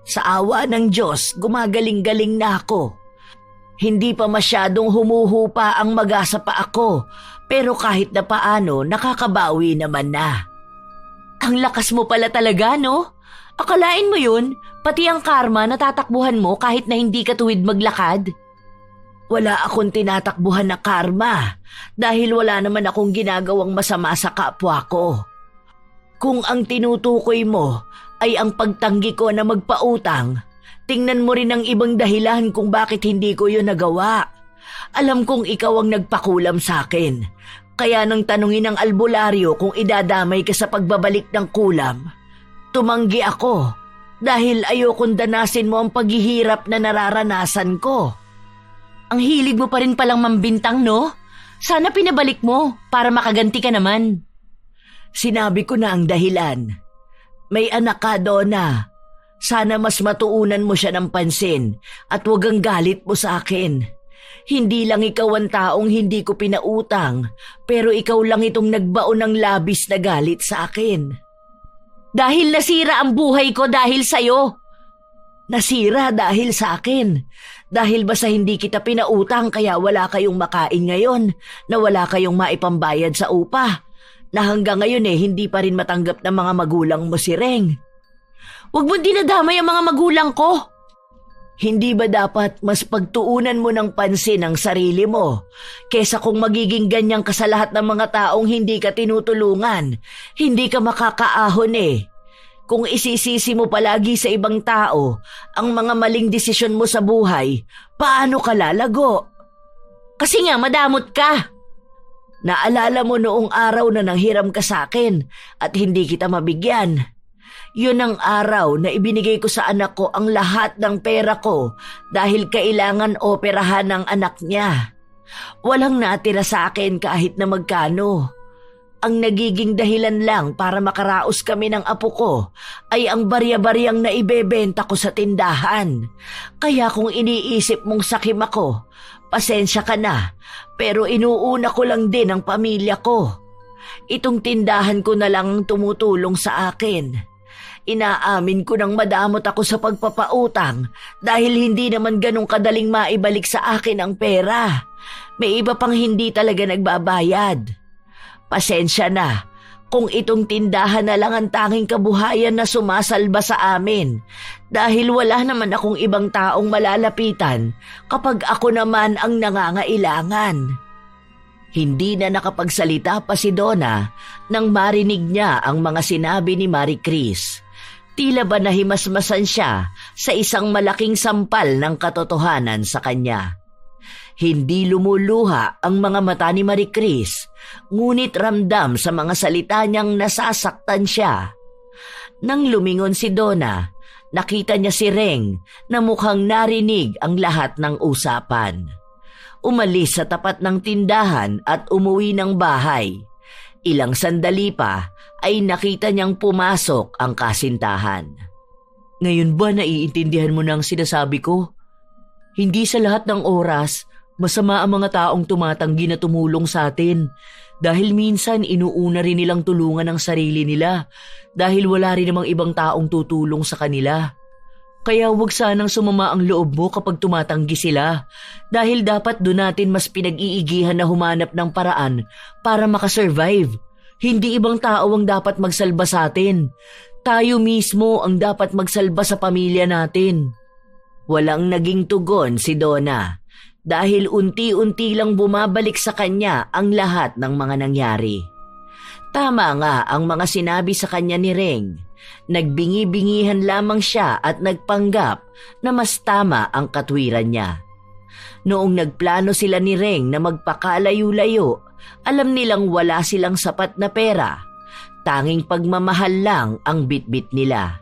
Sa awa ng Diyos, gumagaling-galing na ako. Hindi pa masyadong humuhupa ang maga sa paa ko, pero kahit na paano, nakakabawi naman na. Ang lakas mo pala talaga, no? Akalain mo yun, pati ang karma natatakbuhan mo kahit na hindi ka tuwid maglakad? Wala akong tinatakbuhan na karma dahil wala naman akong ginagawang masama sa kapwa ko. Kung ang tinutukoy mo ay ang pagtanggi ko na magpautang, tingnan mo rin ang ibang dahilan kung bakit hindi ko yun nagawa. Alam kong ikaw ang nagpakulam sa akin, kaya nang tanungin ng albularyo kung idadamay ka sa pagbabalik ng kulam, tumanggi ako dahil ayokong danasin mo ang paghihirap na nararanasan ko. Ang hilig mo pa rin palang mambintang, no? Sana pinabalik mo para makaganti ka naman. Sinabi ko na ang dahilan. May anak ka, Donna. Sana mas matuunan mo siya ng pansin at huwag ang galit mo sa akin. Hindi lang ikaw ang taong hindi ko pinautang, pero ikaw lang itong nagbaon ng labis na galit sa akin. Dahil nasira ang buhay ko dahil sa'yo. Nasira dahil sa akin. Dahil ba sa hindi kita pinautang kaya wala kayong makain ngayon, na wala kayong maipambayad sa upa, na hanggang ngayon hindi pa rin matanggap ng mga magulang mo si Reng. Huwag mo dinadamay ang mga magulang ko. Hindi ba dapat mas pagtuunan mo ng pansin ang sarili mo kesa kung magiging ganyan ka sa lahat ng mga taong hindi ka tinutulungan, hindi ka makakaahon Kung isisisi mo palagi sa ibang tao ang mga maling desisyon mo sa buhay, paano ka lalago? Kasi nga madamot ka. Naalala mo noong araw na nanghiram ka sa akin at hindi kita mabigyan. Yun ang araw na ibinigay ko sa anak ko ang lahat ng pera ko dahil kailangan operahan ng anak niya. Walang natira sa akin kahit na magkano. Ang nagiging dahilan lang para makaraos kami ng apo ko ay ang barya-baryang na ibebenta ko sa tindahan. Kaya kung iniisip mong sakim ako, pasensya ka na, pero inuuna ko lang din ang pamilya ko. Itong tindahan ko na lang ang tumutulong sa akin. Inaamin ko nang madamot ako sa pagpapautang dahil hindi naman ganong kadaling maibalik sa akin ang pera. May iba pang hindi talaga nagbabayad. Pasensya na kung itong tindahan na lang ang tanging kabuhayan na sumasalba sa amin dahil wala naman akong ibang taong malalapitan kapag ako naman ang nangangailangan. Hindi na nakapagsalita pa si Donna nang marinig niya ang mga sinabi ni Marie Chris. Tila ba nahimasmasan siya sa isang malaking sampal ng katotohanan sa kanya. Hindi lumuluha ang mga mata ni Marie Chris, ngunit ramdam sa mga salita niyang nasasaktan siya. Nang lumingon si Donna, nakita niya si Reng na mukhang narinig ang lahat ng usapan. Umalis sa tapat ng tindahan at umuwi ng bahay. Ilang sandali pa ay nakita niyang pumasok ang kasintahan. Ngayon ba naiintindihan mo na ang sinasabi ko? Hindi sa lahat ng oras masama ang mga taong tumatanggi na tumulong sa atin dahil minsan inuuna rin nilang tulungan ang sarili nila dahil wala rin namang ibang taong tutulong sa kanila. Kaya huwag sanang sumama ang loob mo kapag tumatanggi sila dahil dapat doon natin mas pinag-iigihan na humanap ng paraan para makasurvive. Hindi ibang tao ang dapat magsalba sa atin. Tayo mismo ang dapat magsalba sa pamilya natin. Walang naging tugon si Donna dahil unti-unti lang bumabalik sa kanya ang lahat ng mga nangyari. Tama nga ang mga sinabi sa kanya ni Reng. Nagbingi-bingihan lamang siya at nagpanggap na mas tama ang katwiran niya. Noong nagplano sila ni Reng na magpakalayo-layo, alam nilang wala silang sapat na pera. Tanging pagmamahal lang ang bitbit nila.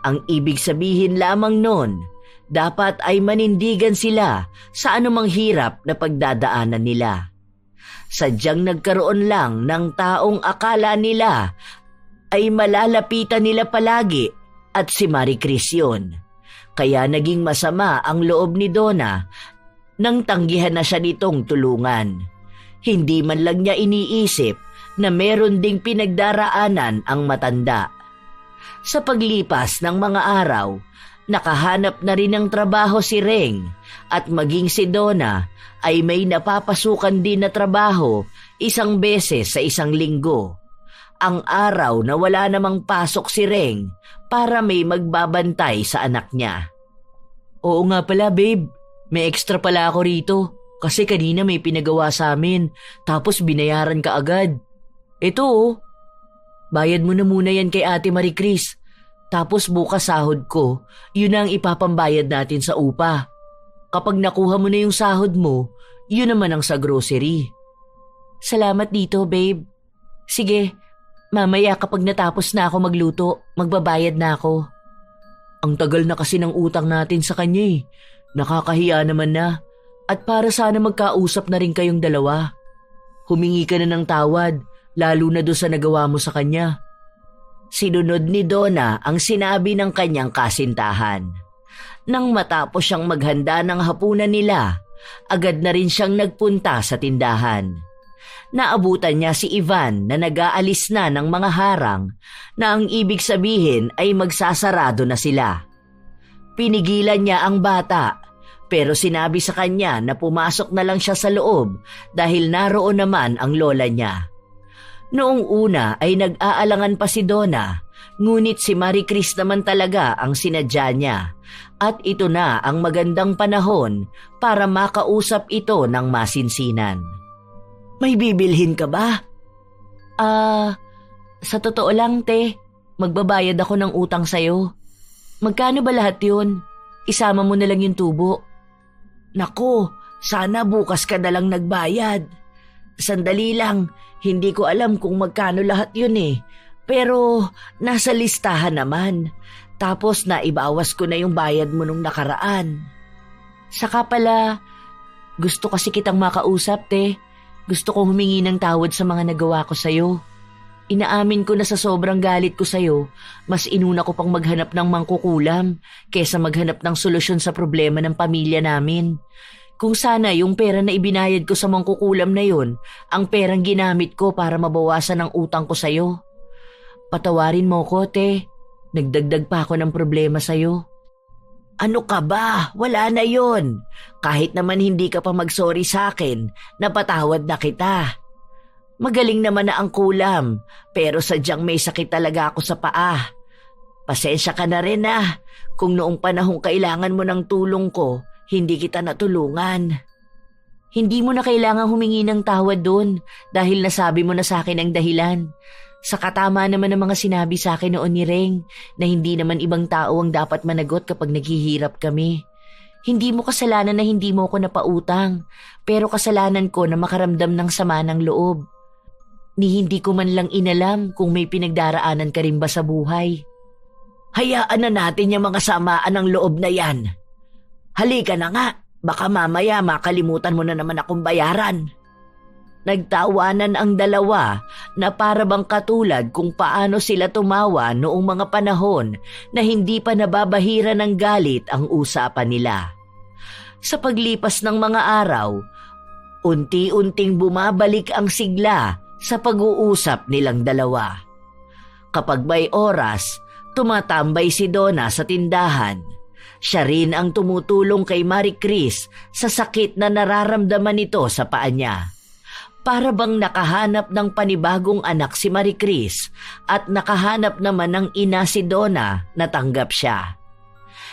Ang ibig sabihin lamang nun, dapat ay manindigan sila sa anumang hirap na pagdadaanan nila. Sadyang nagkaroon lang ng taong akala nila ay malalapitan nila palagi at si Marie Chris yun. Kaya naging masama ang loob ni Donna nang tanggihan na siya nitong tulungan. Hindi man lang niya iniisip na meron ding pinagdaraanan ang matanda. Sa paglipas ng mga araw, nakahanap na rin ng trabaho si Reng at maging si Donna ay may napapasukan din na trabaho isang beses sa isang linggo. Ang araw na wala namang pasok si Reng para may magbabantay sa anak niya. Oo nga pala, babe. May extra pala ako rito kasi kanina may pinagawa sa amin tapos binayaran ka agad. Ito oh, bayad mo na muna yan kay Ate Marie Chris. Tapos bukas sahod ko, yun ang ipapambayad natin sa upa. Kapag nakuha mo na yung sahod mo, yun naman ang sa grocery. Salamat dito, babe. Sige, mamaya kapag natapos na ako magluto, magbabayad na ako. Ang tagal na kasi ng utang natin sa kanya eh. Nakakahiya naman na. At para sana magkausap na rin kayong dalawa. Humingi ka na ng tawad, lalo na doon sa nagawa mo sa kanya. Sinunod ni Donna ang sinabi ng kanyang kasintahan. Nang matapos siyang maghanda ng hapunan nila, agad na rin siyang nagpunta sa tindahan. Naabutan niya si Ivan na nag-aalis na ng mga harang na ang ibig sabihin ay magsasarado na sila. Pinigilan niya ang bata pero sinabi sa kanya na pumasok na lang siya sa loob dahil naroon naman ang lola niya. Noong una ay nag-aalangan pa si Donna, ngunit si Marie Chris naman talaga ang sinadya niya at ito na ang magandang panahon para makausap ito ng masinsinan. May bibilhin ka ba? Sa totoo lang, te, magbabayad ako ng utang sa'yo. Magkano ba lahat yun? Isama mo na lang yung tubo. Naku, sana bukas ka na lang nagbayad. Sandali lang, hindi ko alam kung magkano lahat yun eh. Pero nasa listahan naman. Tapos naibawas ko na yung bayad mo nung nakaraan. Saka pala, gusto kasi kitang makausap, te. Gusto kong humingi ng tawad sa mga nagawa ko sa'yo. Inaamin ko na sa sobrang galit ko sa'yo, mas inuna ko pang maghanap ng mangkukulam kesa maghanap ng solusyon sa problema ng pamilya namin. Kung sana yung pera na ibinayad ko sa mangkukulam na yun, ang perang ginamit ko para mabawasan ang utang ko sa'yo. Patawarin mo ko, te. Nagdagdag pa ako ng problema sa'yo. Ano ka ba? Wala na yon. Kahit naman hindi ka pa mag-sorry sa akin, napatawad na kita. Magaling naman na ang kulam, pero sadyang may sakit talaga ako sa paa. Pasensya ka na rin kung noong panahong kailangan mo ng tulong ko, hindi kita natulungan. Hindi mo na kailangan humingi ng tawad doon dahil nasabi mo na sa akin ang dahilan. Sa katama naman ng mga sinabi sa akin noon ni Reng na hindi naman ibang tao ang dapat managot kapag naghihirap kami. Hindi mo kasalanan na hindi mo ko napautang, pero kasalanan ko na makaramdam ng sama ng loob. Ni hindi ko man lang inalam kung may pinagdaraanan ka rin ba sa buhay. Hayaan na natin yung mga samaan ng loob na yan. Halika na nga, baka mamaya makalimutan mo na naman akong bayaran. Nagtawanan ang dalawa na para bang katulad kung paano sila tumawa noong mga panahon na hindi pa nababahira ng galit ang usapan nila. Sa paglipas ng mga araw, unti-unting bumabalik ang sigla sa pag-uusap nilang dalawa. Kapag may oras, tumatambay si Donna sa tindahan. Siya rin ang tumutulong kay Marie Chris sa sakit na nararamdaman nito sa paa niya. Para bang nakahanap ng panibagong anak si Marie Chris at nakahanap naman ng ina si Donna na tanggap siya.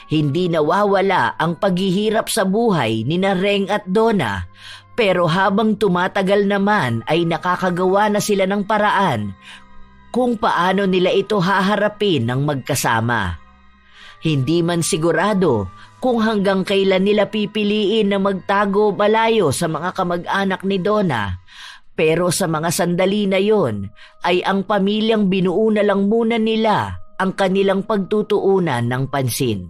Hindi nawawala ang paghihirap sa buhay ni Reng at Donna, pero habang tumatagal naman ay nakakagawa na sila ng paraan kung paano nila ito haharapin ng magkasama. Hindi man sigurado kung hanggang kailan nila pipiliin na magtago malayo sa mga kamag-anak ni Donna, pero sa mga sandali na yon ay ang pamilyang binuo na lang muna nila ang kanilang pagtutuunan ng pansin.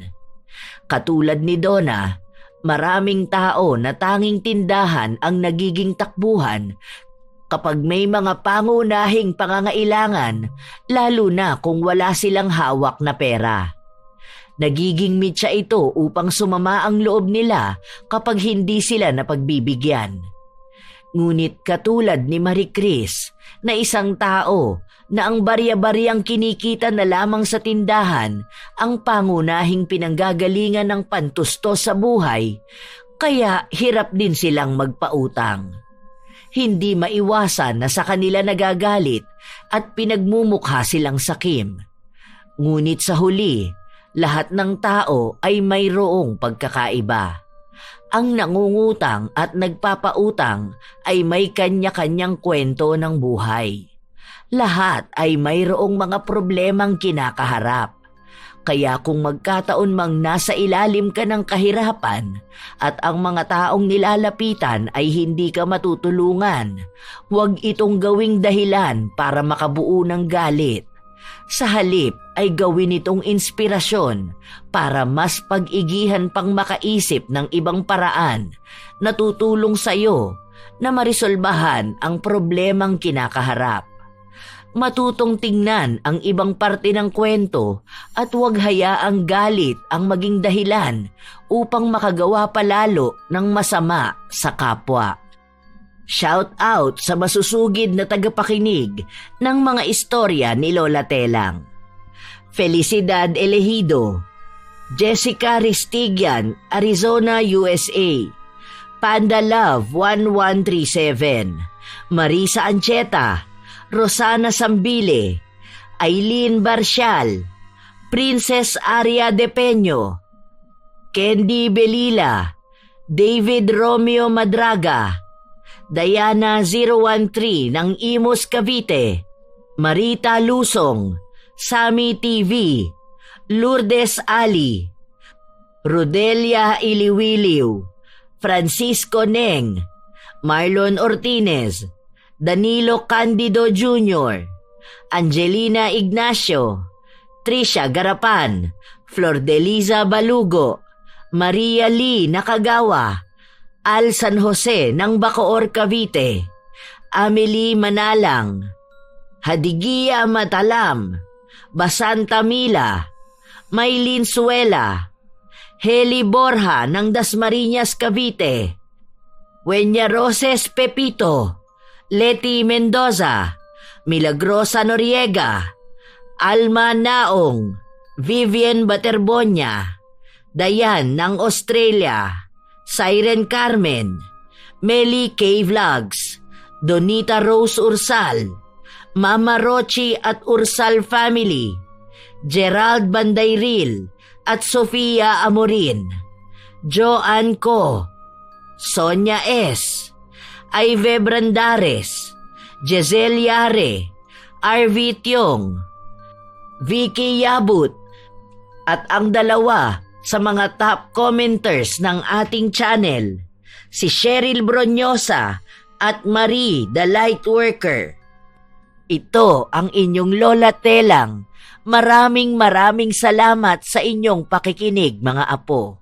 Katulad ni Donna, maraming tao na tanging tindahan ang nagiging takbuhan kapag may mga pangunahing pangangailangan, lalo na kung wala silang hawak na pera. Nagiging mitya ito upang sumama ang loob nila kapag hindi sila napagbibigyan. Ngunit katulad ni Marie Chris na isang tao na ang barya-baryang kinikita na lamang sa tindahan ang pangunahing pinanggagalingan ng pantustos sa buhay, kaya hirap din silang magpautang. Hindi maiwasan na sa kanila nagagalit at pinagmumukha silang sakim. Ngunit sa huli, lahat ng tao ay mayroong pagkakaiba. Ang nangungutang at nagpapautang ay may kanya-kanyang kwento ng buhay. Lahat ay mayroong mga problemang kinakaharap. Kaya kung magkataon mang nasa ilalim ka ng kahirapan at ang mga taong nilalapitan ay hindi ka matutulungan, huwag itong gawing dahilan para makabuo ng galit. Sa halip ay gawin itong inspirasyon para mas pag-igihan pang makaisip ng ibang paraan na tutulong sa iyo na marisolbahan ang problemang kinakaharap. Matutong tingnan ang ibang parte ng kwento at huwag hayaang galit ang maging dahilan upang makagawa palalo ng masama sa kapwa. Shout out sa masusugid na tagapakinig ng mga istorya ni Lola Telang. Felicidad Elegido, Jessica Ristigian, Arizona, USA. Panda Love 1137, Marisa Ancheta, Rosana Sambile, Aileen Barcial, Princess Aria de Peño, Candy Belila, David Romeo Madraga, Diana 013 ng Imus Cavite, Marita Lusong, Sami TV, Lourdes Ali, Rodelia Iliwiliw, Francisco Neng, Marlon Ortinez, Danilo Candido Jr., Angelina Ignacio, Trisha Garapan, Flordeliza Balugo, Maria Lee Nakagawa, Al San Jose ng Bacoor, Cavite, Amelie Manalang, Hadigia Matalam, Basanta Mila, Maylin Suela, Heli Borja ng Dasmariñas, Cavite, Wenya Roses Pepito, Leti Mendoza, Milagrosa Noriega, Alma Naong, Vivian Baterbonya, Dayan ng Australia, Siren Carmen, Meli K. Vlogs, Donita Rose Ursal, Mama Rochi at Ursal Family, Gerald Bandayril at Sofia Amorin, Joanne Co, Sonia S, Ive Brandares, Giselle Yare, RV Tiong, Vicky Yabut, at ang dalawa sa mga top commenters ng ating channel, si Cheryl Bronyosa at Marie the Lightworker. Ito ang inyong Lola Telang. Maraming salamat sa inyong pakikinig, mga apo.